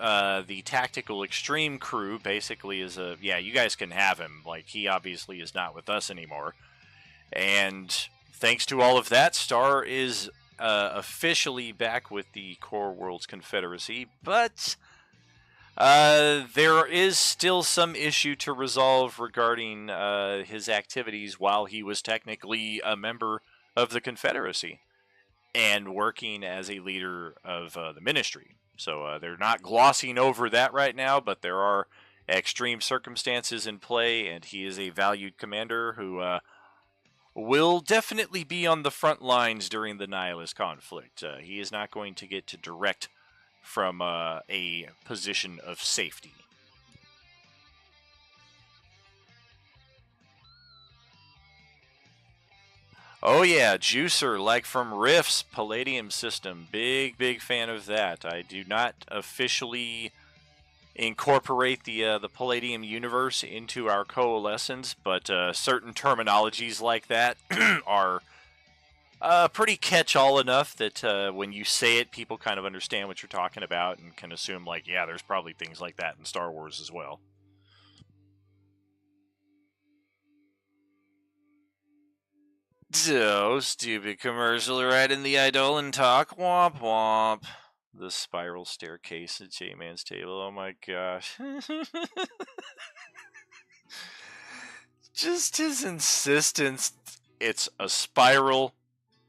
the Tactical Extreme crew, basically as you guys can have him. Like, he obviously is not with us anymore. And thanks to all of that, Starr is officially back with the Core Worlds Confederacy, but there is still some issue to resolve regarding his activities while he was technically a member of the Confederacy and working as a leader of the ministry. So they're not glossing over that right now, but there are extreme circumstances in play, and he is a valued commander who will definitely be on the front lines during the Nihilist conflict. He is not going to get to direct from a position of safety. Oh yeah, Juicer, like from Rift's Palladium system. Big fan of that. I do not officially incorporate the Palladium universe into our Coalescence, but certain terminologies like that are pretty catch-all enough that when you say it, people kind of understand what you're talking about and can assume, like, yeah, there's probably things like that in Star Wars as well. So, stupid commercial right in the Eidolon talk. Womp womp. The spiral staircase at J-Man's table. Oh my gosh. Just his insistence. It's a spiral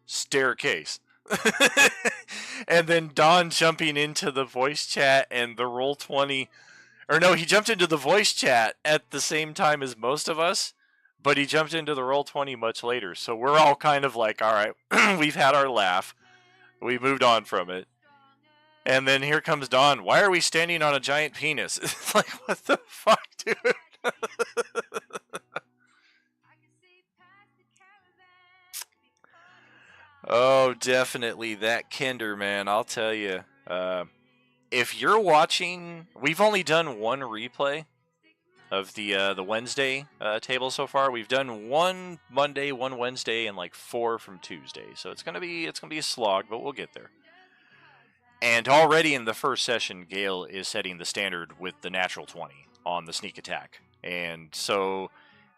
staircase. And then Don jumping into the voice chat and the Roll20, or no, he jumped into the voice chat at the same time as most of us, but he jumped into the Roll20 much later. So we're all kind of like, all right, we've had our laugh. We moved on from it. And then here comes Don. Why are we standing on a giant penis? It's like, what the fuck, dude? Oh, definitely that Kinder, man. I'll tell you. If you're watching, we've only done one replay of the Wednesday table so far. We've done one Monday, one Wednesday, and like 4 from Tuesday. So it's gonna be a slog, but we'll get there. And already in the first session, Gale is setting the standard with the natural 20 on the sneak attack, and so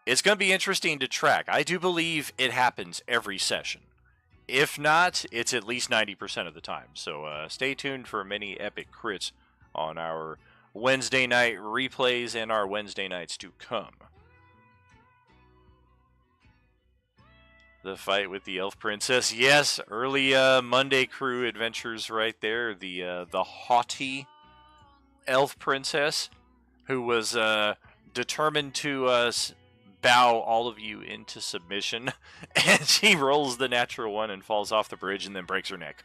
it's gonna be interesting to track. I do believe it happens every session. If not, it's at least 90% of the time. So stay tuned for many epic crits on our Wednesday night replays and our Wednesday nights to come. The fight with the Elf Princess. Yes, early Monday crew adventures right there. The haughty Elf Princess who was determined to bow all of you into submission, and she rolls the natural one and falls off the bridge and then breaks her neck.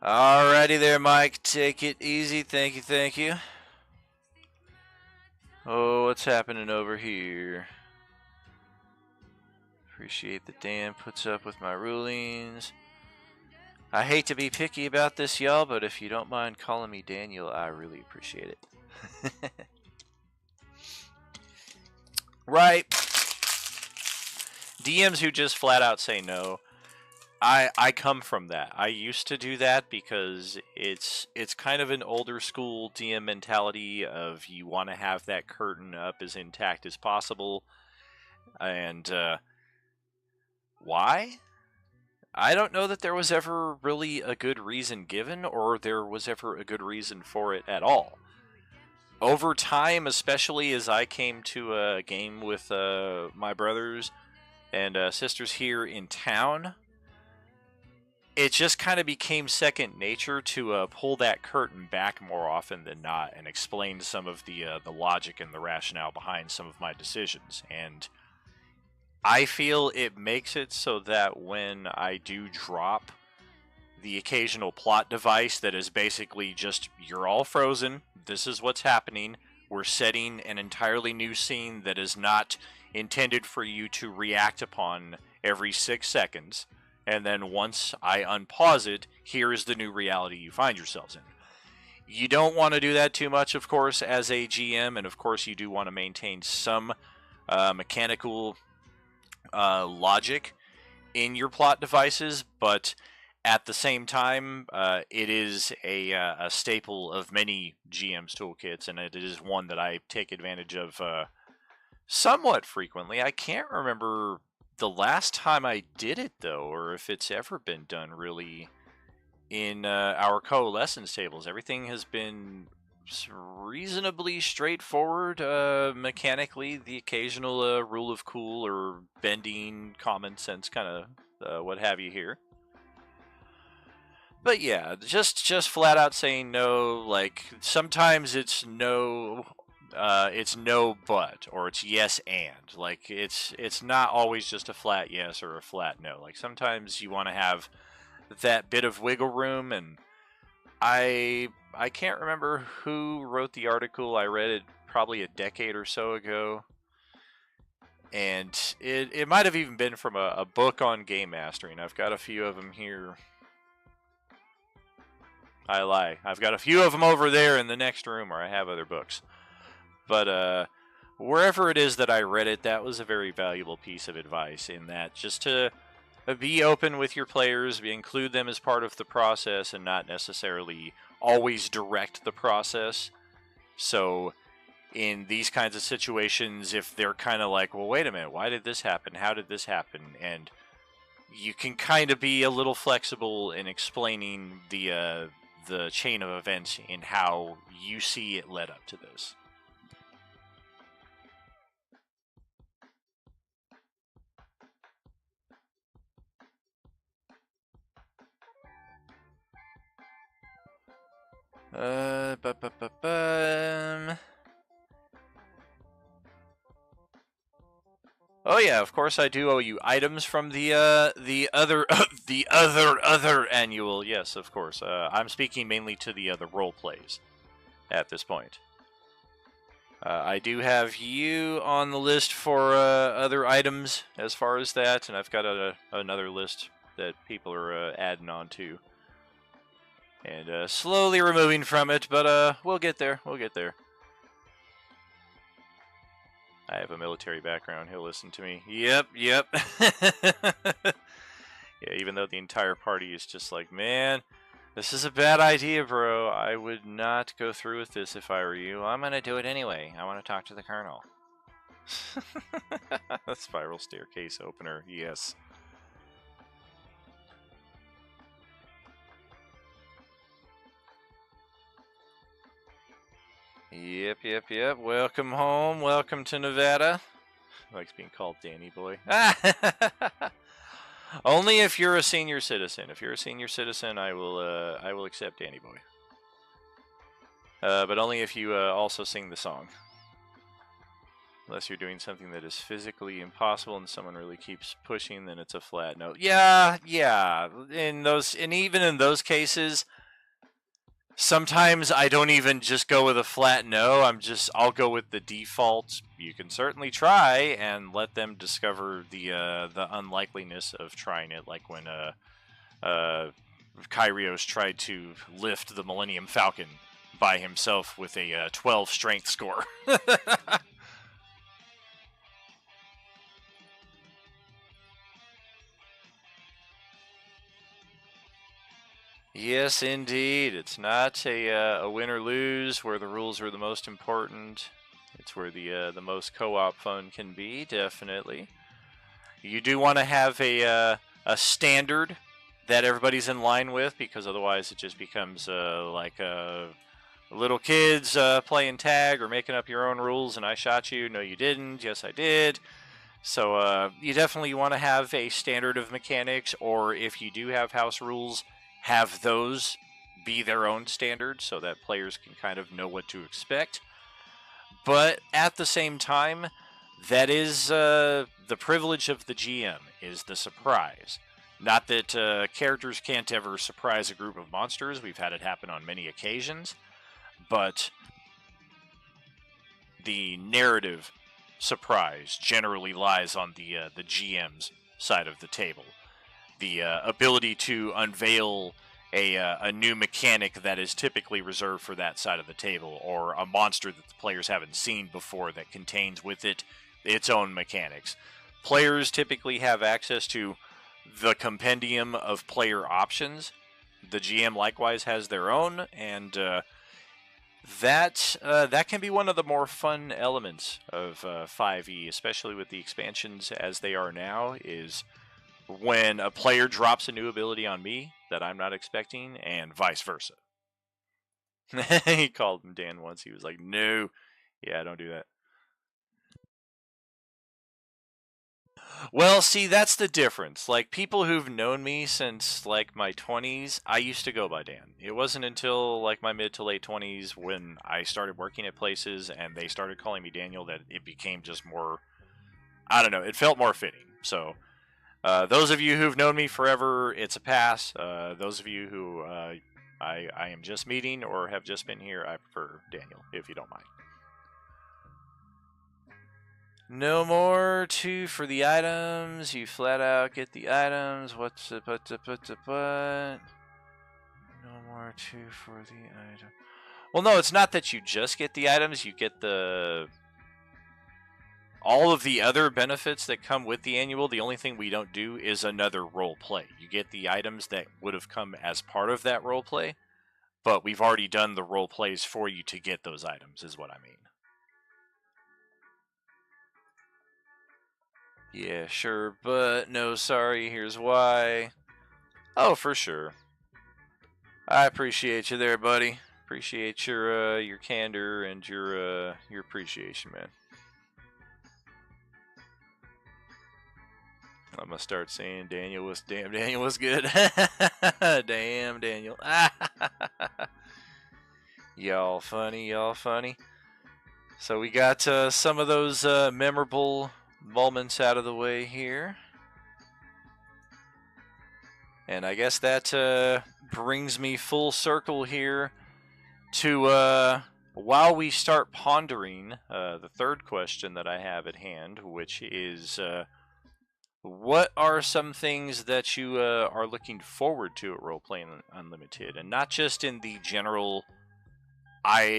Alrighty there, Mike. Take it easy. Thank you, thank you. Oh, what's happening over here? Appreciate that Dan puts up with my rulings. I hate to be picky about this, y'all, but if you don't mind calling me Daniel, I really appreciate it. Right. DMs who just flat out say no. I come from that. I used to do that because it's kind of an older school DM mentality of you want to have that curtain up as intact as possible. And why? I don't know that there was ever really a good reason given, or there was ever a good reason for it at all. Over time, especially as I came to a game with my brothers and sisters here in town, it just kind of became second nature to pull that curtain back more often than not and explain some of the logic and the rationale behind some of my decisions. And I feel it makes it so that when I do drop the occasional plot device that is basically just, you're all frozen, this is what's happening, we're setting an entirely new scene that is not intended for you to react upon every 6 seconds, and then once I unpause it, here is the new reality you find yourselves in. You don't want to do that too much, of course, as a GM, and of course you do want to maintain some mechanical logic in your plot devices, but at the same time, it is a staple of many GM's toolkits, and it is one that I take advantage of somewhat frequently. I can't remember the last time I did it, though, or if it's ever been done really in our coalescence tables. Everything has been reasonably straightforward mechanically. The occasional rule of cool or bending common sense kind of what have you here. But yeah, just flat out saying no. Like sometimes it's no but, or it's yes and. Like it's not always just a flat yes or a flat no. Like sometimes you want to have that bit of wiggle room, and I can't remember who wrote the article. I read it probably a decade or so ago, and it might have even been from a book on game mastering. I've got a few of them here. I lie. I've got a few of them over there in the next room where I have other books. But wherever it is that I read it, that was a very valuable piece of advice, in that just to be open with your players, include them as part of the process, and not necessarily always direct the process. So in these kinds of situations, if they're kind of like, well, wait a minute, why did this happen? How did this happen? And you can kind of be a little flexible in explaining the chain of events in how you see it led up to this. Bum. Oh yeah, of course I do owe you items from the other the other annual. Yes, of course. I'm speaking mainly to the other role plays at this point. I do have you on the list for other items as far as that, and I've got another list that people are adding on to. And slowly removing from it, but we'll get there. We'll get there. I have a military background. He'll listen to me. Yep. Yeah, even though the entire party is just like, man, this is a bad idea, bro. I would not go through with this if I were you. I'm going to do it anyway. I want to talk to the colonel. Spiral staircase opener. Yes. Yep. Welcome home. Welcome to Nevada. Likes being called Danny Boy. Only if you're a senior citizen. If you're a senior citizen, I will accept Danny Boy. But only if you also sing the song. Unless you're doing something that is physically impossible and someone really keeps pushing, then it's a flat no. Yeah. And even in those cases, sometimes I don't even just go with a flat no. I'll go with the default. You can certainly try and let them discover the unlikeliness of trying it, like when Kyrios tried to lift the Millennium Falcon by himself with a 12 strength score. Yes, indeed. It's not a win or lose where the rules are the most important. It's where the most co-op fun can be, definitely. You do want to have a standard that everybody's in line with, because otherwise it just becomes like little kids playing tag or making up your own rules, and I shot you, no you didn't, yes I did. So you definitely want to have a standard of mechanics, or if you do have house rules, have those be their own standard so that players can kind of know what to expect. But at the same time, that is the privilege of the GM, is the surprise. Not that characters can't ever surprise a group of monsters. We've had it happen on many occasions. But the narrative surprise generally lies on the GM's side of the table. The ability to unveil a new mechanic that is typically reserved for that side of the table, or a monster that the players haven't seen before that contains with it its own mechanics. Players typically have access to the compendium of player options. The GM likewise has their own, and that can be one of the more fun elements of 5e, especially with the expansions as they are now, is when a player drops a new ability on me that I'm not expecting, and vice versa. He called him Dan once. He was like, no. Yeah, don't do that. Well, see, that's the difference. Like, people who've known me since, like, my 20s, I used to go by Dan. It wasn't until, like, my mid to late 20s when I started working at places and they started calling me Daniel that it became just more, I don't know, it felt more fitting. So, those of you who've known me forever, it's a pass. Those of you who I am just meeting or have just been here, I prefer Daniel, if you don't mind. No more 2 for the items. You flat out get the items. What's the but? No more 2 for the item. Well, no, it's not that you just get the items. You get all of the other benefits that come with the annual. The only thing we don't do is another role play. You get the items that would have come as part of that role play, but we've already done the role plays for you to get those items, is what I mean. Yeah, sure, but no, sorry, here's why. Oh, for sure. I appreciate you there, buddy. Appreciate your candor and your appreciation, man. I'm gonna start saying Daniel was good. Damn Daniel. Y'all funny, y'all funny. So we got some of those memorable moments out of the way here. And I guess that brings me full circle here to while we start pondering the third question that I have at hand, which is what are some things that you are looking forward to at Roleplaying Unlimited? And not just in the general,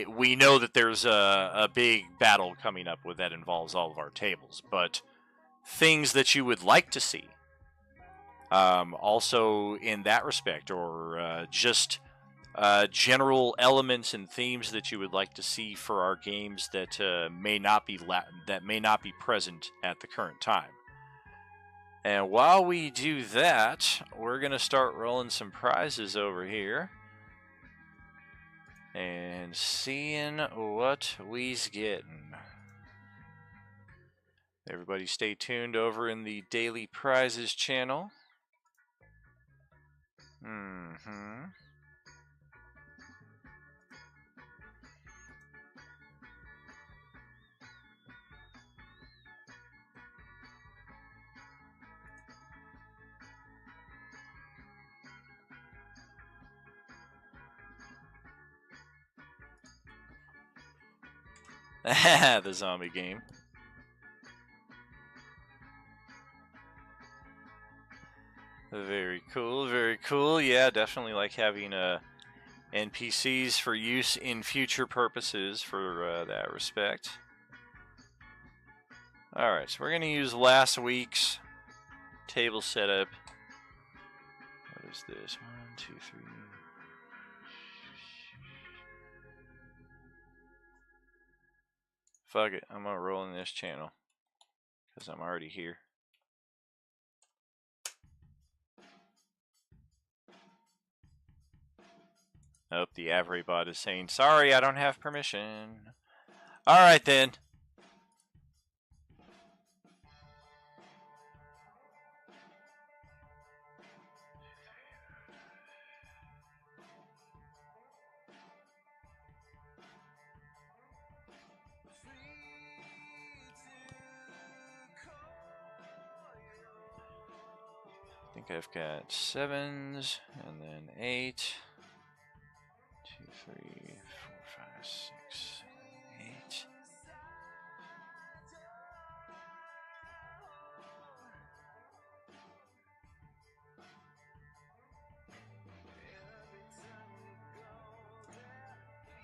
we know that there's a big battle coming up with that involves all of our tables, but things that you would like to see. Also in that respect, or just general elements and themes that you would like to see for our games that may not be present at the current time. And while we do that, we're gonna start rolling some prizes over here and seeing what we's getting. Everybody stay tuned over in the Daily Prizes channel. The zombie game. Very cool, very cool. Yeah, definitely like having NPCs for use in future purposes for that respect. Alright, so we're going to use last week's table setup. What is this? 1, 2, 3. Fuck it, I'm gonna roll in this channel because I'm already here. Oh, the Avery bot is saying, sorry, I don't have permission. Alright then. I think I've got 7s and then 8. 2, 3, 4, 5, 6, 7, 8.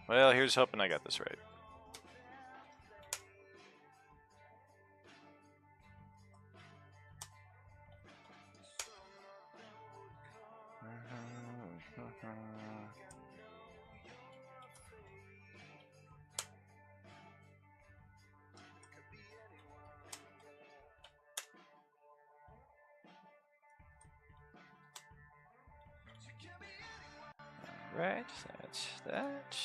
Well, here's hoping I got this right. Alright, that's that.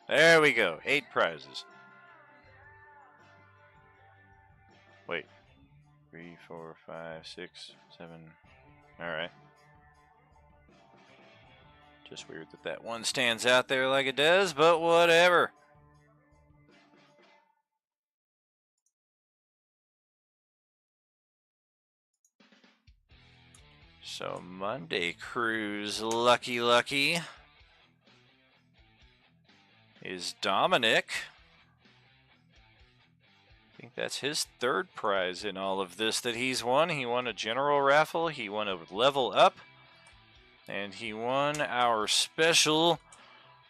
There we go. 8 prizes. Wait. 3, 4, 5, 6, 7. Alright. Just weird that that one stands out there like it does, but whatever. So Monday Cruise Lucky is Dominic. I think that's his third prize in all of this that he's won. He won a general raffle, he won a level up, and he won our special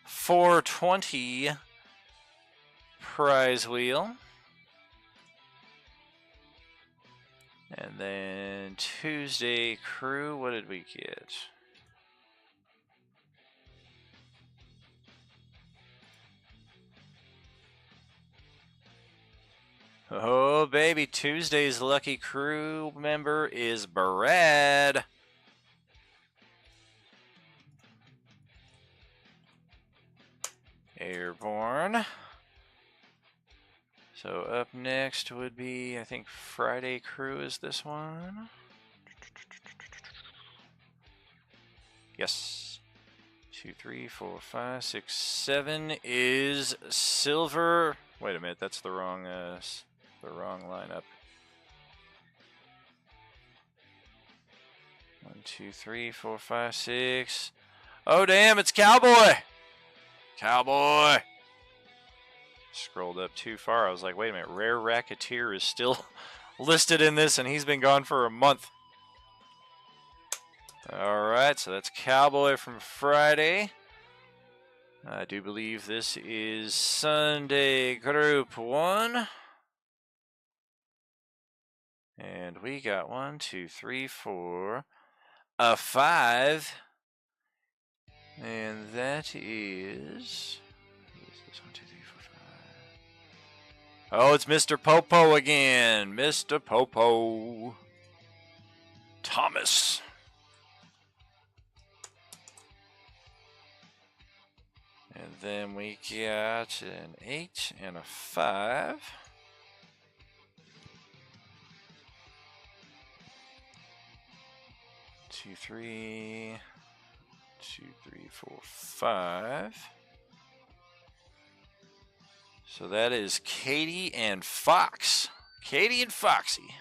420 prize wheel. And then Tuesday crew, what did we get? Oh, baby, Tuesday's lucky crew member is Brad. Airborne. So up next would be, I think, Friday crew is this one. Yes. 2, 3, 4, 5, 6, 7 is silver. Wait a minute, that's the wrong lineup. 1, 2, 3, 4, 5, 6. Oh damn, it's Cowboy. Cowboy. Scrolled up too far. I was like, wait a minute, Rare Racketeer is still listed in this, and he's been gone for a month. Alright, so that's Cowboy from Friday. I do believe this is Sunday Group 1. And we got 1, 2, 3, 4, a 5. And that is... this 1, 2, 3, 4, 5. Oh, it's Mr. Popo again. Mr. Popo. Thomas. And then we got an 8 and a 5. Two, 3, 2, 3, 4, 5. So that is Katie and Fox. Katie and Foxy.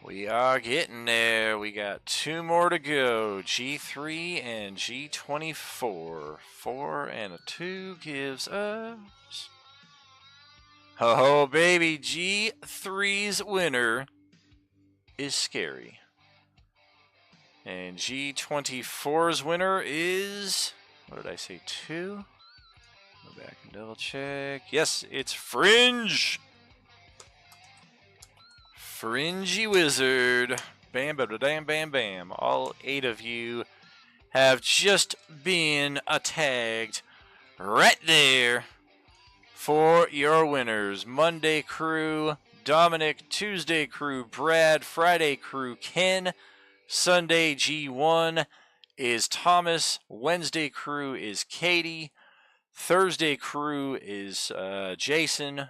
We are getting there. We got 2 more to go. G3 and G24. 4 and a 2 gives us... Oh, baby. G3's winner is Scary. And G24's winner is... what did I say? 2? Go back and double check. Yes, it's Fringe. Fringy Wizard. Bam, bam, bam, bam, bam. All 8 of you have just been tagged right there for your winners. Monday crew, Dominic. Tuesday crew, Brad. Friday crew, Ken. Sunday G1 is Thomas. Wednesday crew is Katie. Thursday crew is Jason.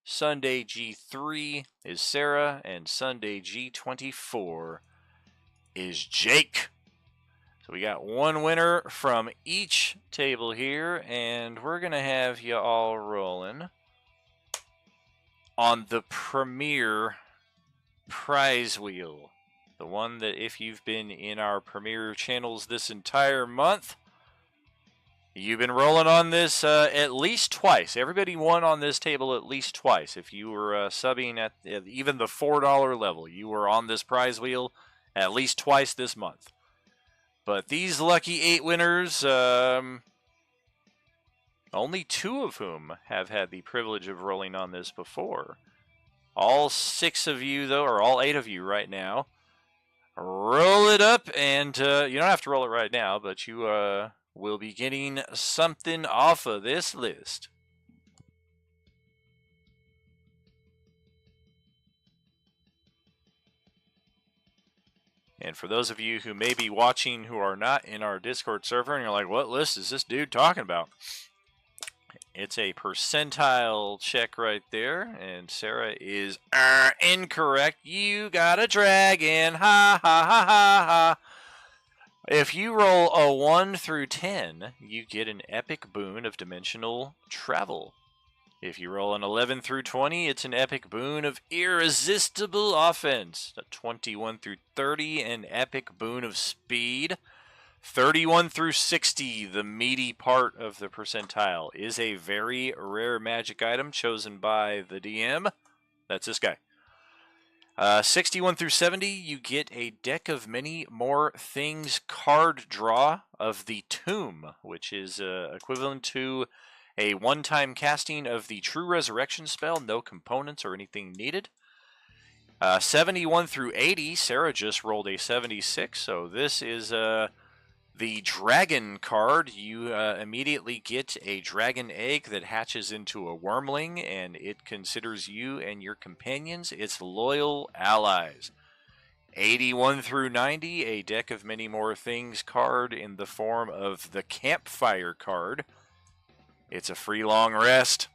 Sunday G3 is Sarah, and Sunday G24 is Jake. So we got 1 winner from each table here, and we're going to have you all rolling on the premier prize wheel. The one that if you've been in our premier channels this entire month, you've been rolling on this at least twice. Everybody won on this table at least twice. If you were subbing at even the $4 level, you were on this prize wheel at least twice this month. But these lucky 8 winners, only 2 of whom have had the privilege of rolling on this before. All 6 of you, though, or all 8 of you right now, roll it up, and you don't have to roll it right now, but you... we'll be getting something off of this list. And for those of you who may be watching who are not in our Discord server and you're like, what list is this dude talking about? It's a percentile check right there. And Sarah is incorrect. You got a dragon. Ha ha ha ha ha. If you roll a 1 through 10, you get an epic boon of dimensional travel. If you roll an 11 through 20, it's an epic boon of irresistible offense. A 21 through 30, an epic boon of speed. 31 through 60, the meaty part of the percentile, is a very rare magic item chosen by the DM. That's this guy. 61 through 70, you get a deck of many more things card draw of the Tomb, which is equivalent to a one-time casting of the True Resurrection spell, no components or anything needed. 71 through 80, Sarah just rolled a 76, so this is The dragon card, you immediately get a dragon egg that hatches into a wormling, and it considers you and your companions its loyal allies. 81 through 90, a deck of many more things card in the form of the campfire card. It's a free long rest.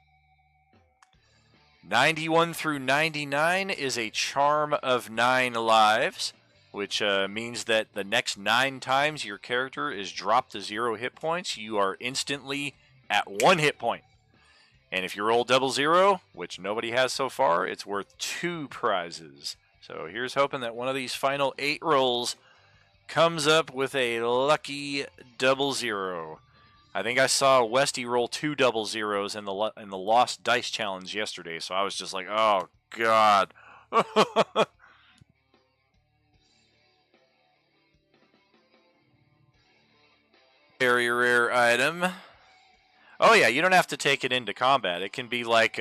91 through 99 is a charm of 9 lives, which means that the next 9 times your character is dropped to 0 hit points, you are instantly at 1 hit point. And if you roll 00, which nobody has so far, it's worth 2 prizes. So here's hoping that one of these final 8 rolls comes up with a lucky 00. I think I saw Westy roll 2 00s in the Lost Dice Challenge yesterday, so I was just like, oh, God. Very rare item. Oh, yeah, you don't have to take it into combat. It can be like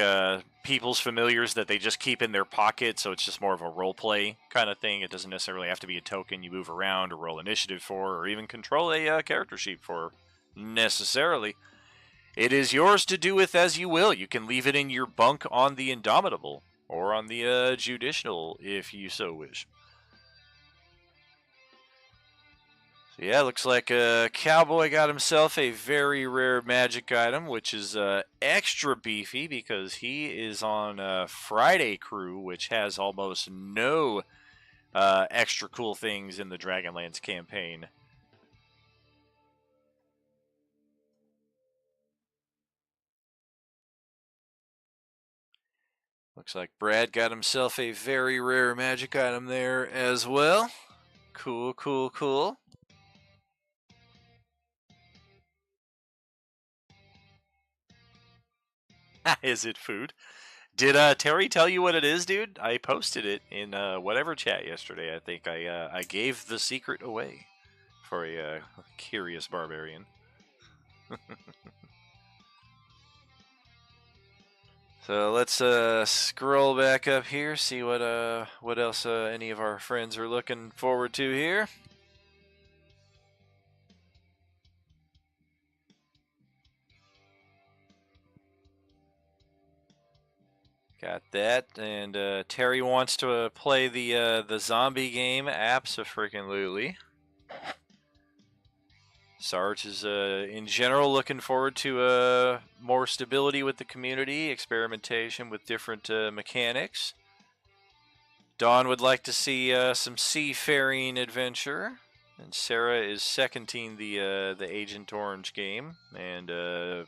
people's familiars that they just keep in their pocket, so it's just more of a roleplay kind of thing. It doesn't necessarily have to be a token you move around or roll initiative for or even control a character sheet for necessarily. It is yours to do with as you will. You can leave it in your bunk on the Indomitable or on the Judicial if you so wish. So yeah, looks like Cowboy got himself a very rare magic item, which is extra beefy because he is on Friday Crew, which has almost no extra cool things in the Dragonlance campaign. Looks like Brad got himself a very rare magic item there as well. Cool, cool, cool. Is it food? Did Terry tell you what it is, dude? I posted it in whatever chat yesterday. I think I gave the secret away for a curious barbarian. So let's scroll back up here, see what else any of our friends are looking forward to here. Got that, and Terry wants to play the zombie game. Abso-freaking-lutely. Sarge is in general looking forward to more stability with the community, experimentation with different mechanics. Dawn would like to see some seafaring adventure, and Sarah is seconding the Agent Orange game, and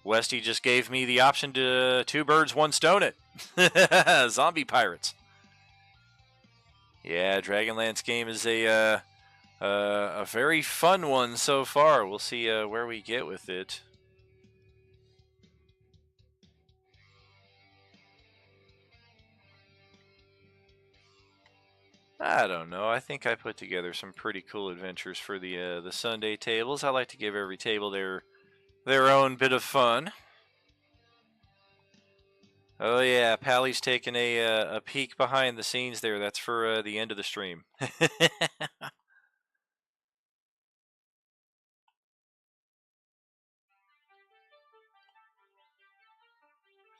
Westy just gave me the option to 2 birds, 1 stone it. Zombie pirates. Yeah, Dragonlance game is a very fun one so far. We'll see where we get with it. I don't know. I think I put together some pretty cool adventures for the Sunday tables. I like to give every table their own bit of fun. Oh yeah, Pally's taking a peek behind the scenes there. That's for the end of the stream.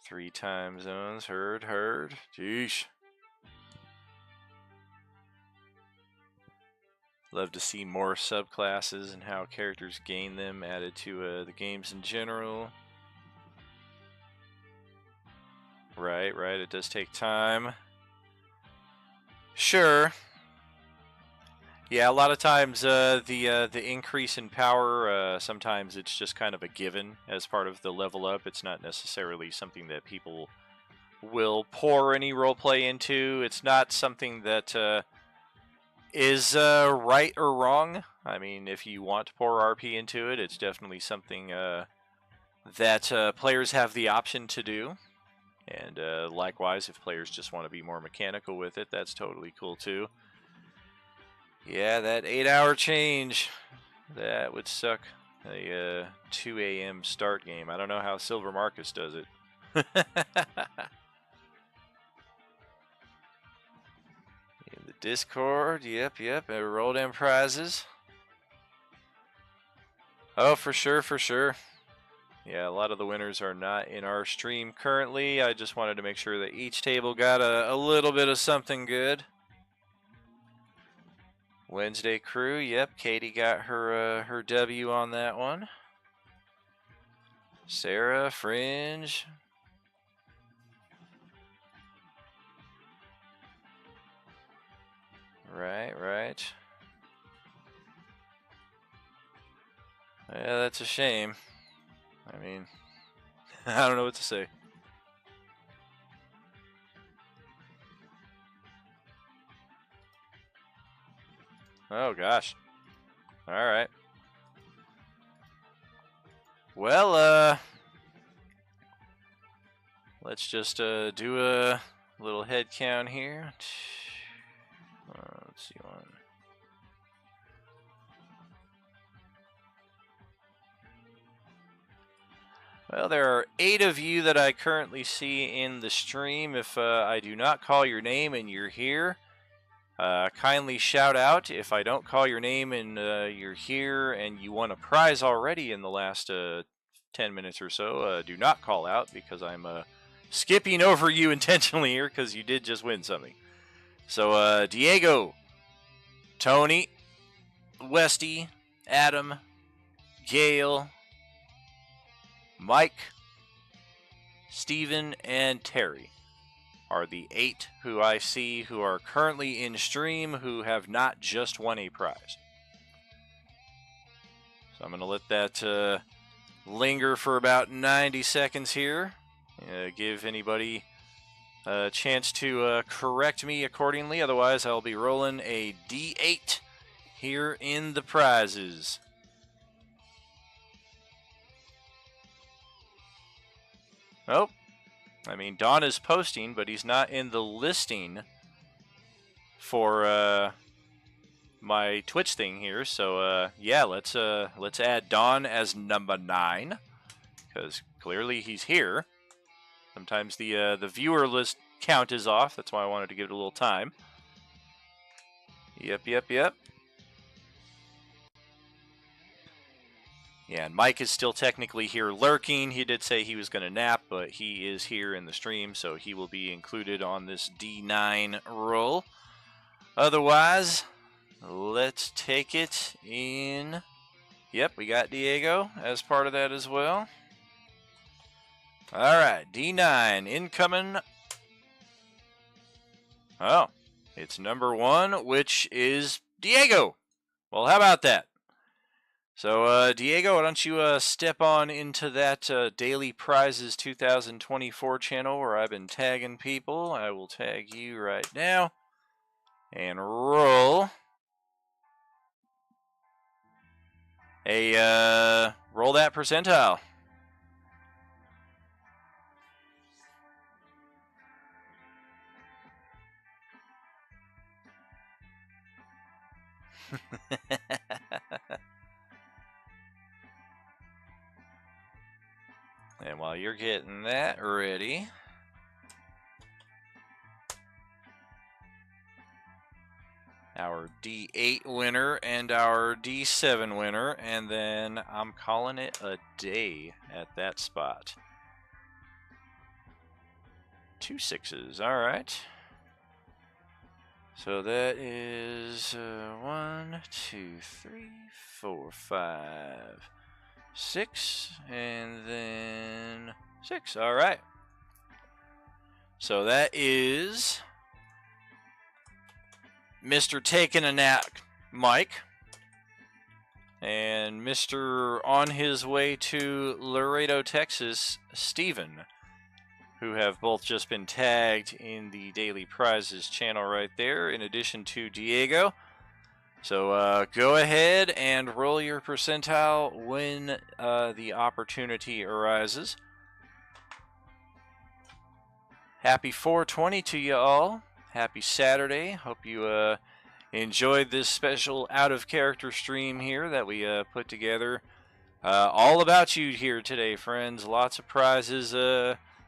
3 time zones. Heard. Jeesh. Love to see more subclasses and how characters gain them added to the games in general. Right. It does take time. Sure. Yeah, a lot of times the increase in power, sometimes it's just kind of a given as part of the level up. It's not necessarily something that people will pour any roleplay into. It's not something that is right or wrong. I mean, if you want to pour RP into it, it's definitely something that players have the option to do. And likewise, if players just want to be more mechanical with it, that's totally cool too. Yeah, that 8-hour change, that would suck. A 2 a.m. start game. I don't know how Silver Marcus does it. In the Discord, yep, roll them prizes. Oh, for sure, for sure. Yeah, a lot of the winners are not in our stream currently. I just wanted to make sure that each table got a little bit of something good. Wednesday crew, yep, Katie got her W on that one. Sarah, Fringe. Right, right. Yeah, that's a shame. I mean, I don't know what to say. Oh, gosh. All right. Well, let's just do a little head count here. Let's see one. Well, there are 8 of you that I currently see in the stream. If I do not call your name and you're here, kindly shout out. If I don't call your name and you're here and you won a prize already in the last 10 minutes or so, do not call out because I'm skipping over you intentionally here because you did just win something. So, Diego, Tony, Westy, Adam, Gail, Mike, Steven, and Terry are the 8 who I see who are currently in stream who have not just won a prize. So I'm going to let that linger for about 90 seconds here. Give anybody a chance to correct me accordingly. Otherwise, I'll be rolling a D8 here in the prizes. Oh, I mean, Don is posting, but he's not in the listing for my Twitch thing here. So yeah, let's add Don as number 9 because clearly he's here. Sometimes the viewer list count is off. That's why I wanted to give it a little time. Yep. Yeah, and Mike is still technically here lurking. He did say he was going to nap, but he is here in the stream, so he will be included on this D9 roll. Otherwise, let's take it in. Yep, we got Diego as part of that as well. All right, D9 incoming. Oh, it's number 1, which is Diego. Well, how about that? So, Diego, why don't you step on into that Daily Prizes 2024 channel where I've been tagging people. I will tag you right now. And roll roll that percentile. And while you're getting that ready, our D8 winner and our D7 winner, and then I'm calling it a day at that spot. 2 6s, all right. So that is 1, 2, 3, 4, 5, 6, and then 6. All right. So that is Mr. Taking a Nap, Mike, and Mr. On His Way to Laredo, Texas, Steven, who have both just been tagged in the Daily Prizes channel right there, in addition to Diego. So go ahead and roll your percentile when the opportunity arises. Happy 420 to you all. Happy Saturday. Hope you enjoyed this special out-of-character stream here that we put together. All about you here today, friends. Lots of prizes.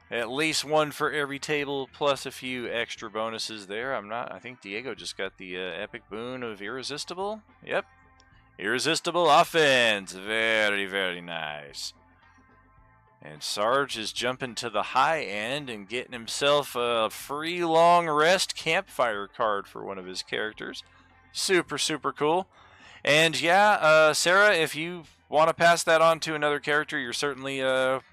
At least one for every table, plus a few extra bonuses there. I think Diego just got the epic boon of Irresistible. Yep. Irresistible offense. Very, very nice. And Sarge is jumping to the high end and getting himself a free long rest campfire card for one of his characters. Super, super cool. And yeah, Sarah, if you want to pass that on to another character, you're certainly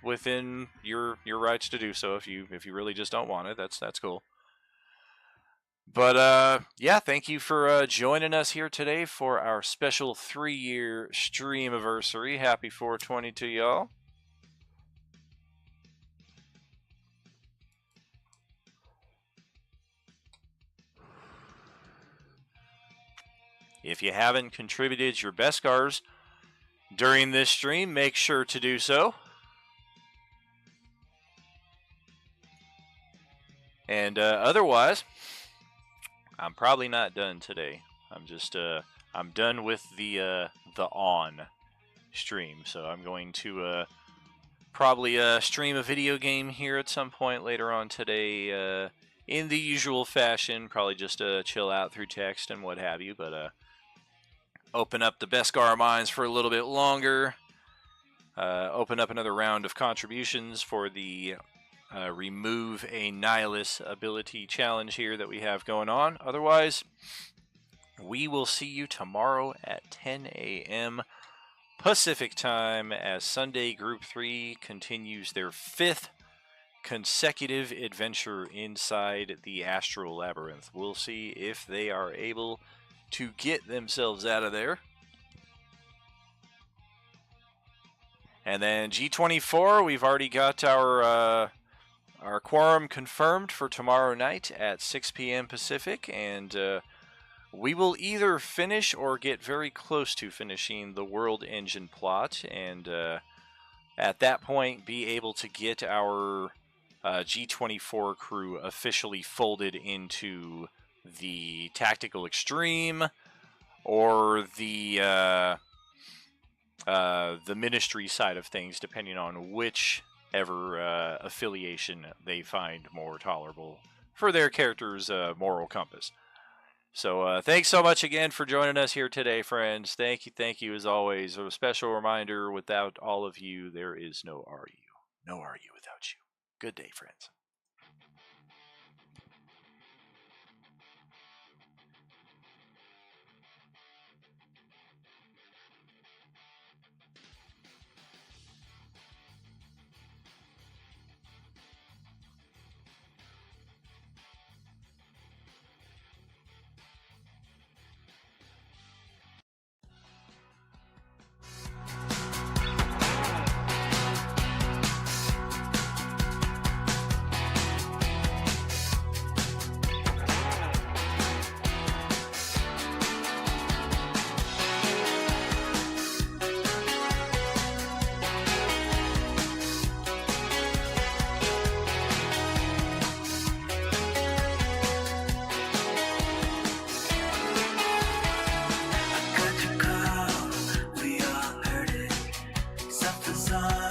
within your rights to do so. If you really just don't want it, that's cool. But yeah, thank you for joining us here today for our special 3-year Streamiversary. Happy 420 to y'all. If you haven't contributed your Beskars during this stream, make sure to do so. And otherwise, I'm probably not done today. I'm just I'm done with the on stream, so I'm going to probably stream a video game here at some point later on today in the usual fashion. Probably just chill out through text and what have you, but open up the Beskar mines for a little bit longer. Open up another round of contributions for the remove a Nihilus ability challenge here that we have going on. Otherwise, we will see you tomorrow at 10 a.m. Pacific time as Sunday Group 3 continues their 5th consecutive adventure inside the Astral Labyrinth. We'll see if they are able to get themselves out of there. And then G24, we've already got our quorum confirmed for tomorrow night at 6 p.m. Pacific, and we will either finish or get very close to finishing the World Engine plot, and at that point be able to get our G24 crew officially folded into the Tactical Extreme or the Ministry side of things, depending on whichever affiliation they find more tolerable for their character's moral compass. So thanks so much again for joining us here today, friends. Thank you as always. A special reminder, without all of you, there is no RU. No RU without you. Good day, friends. Got your call, we all heard it. Something's on.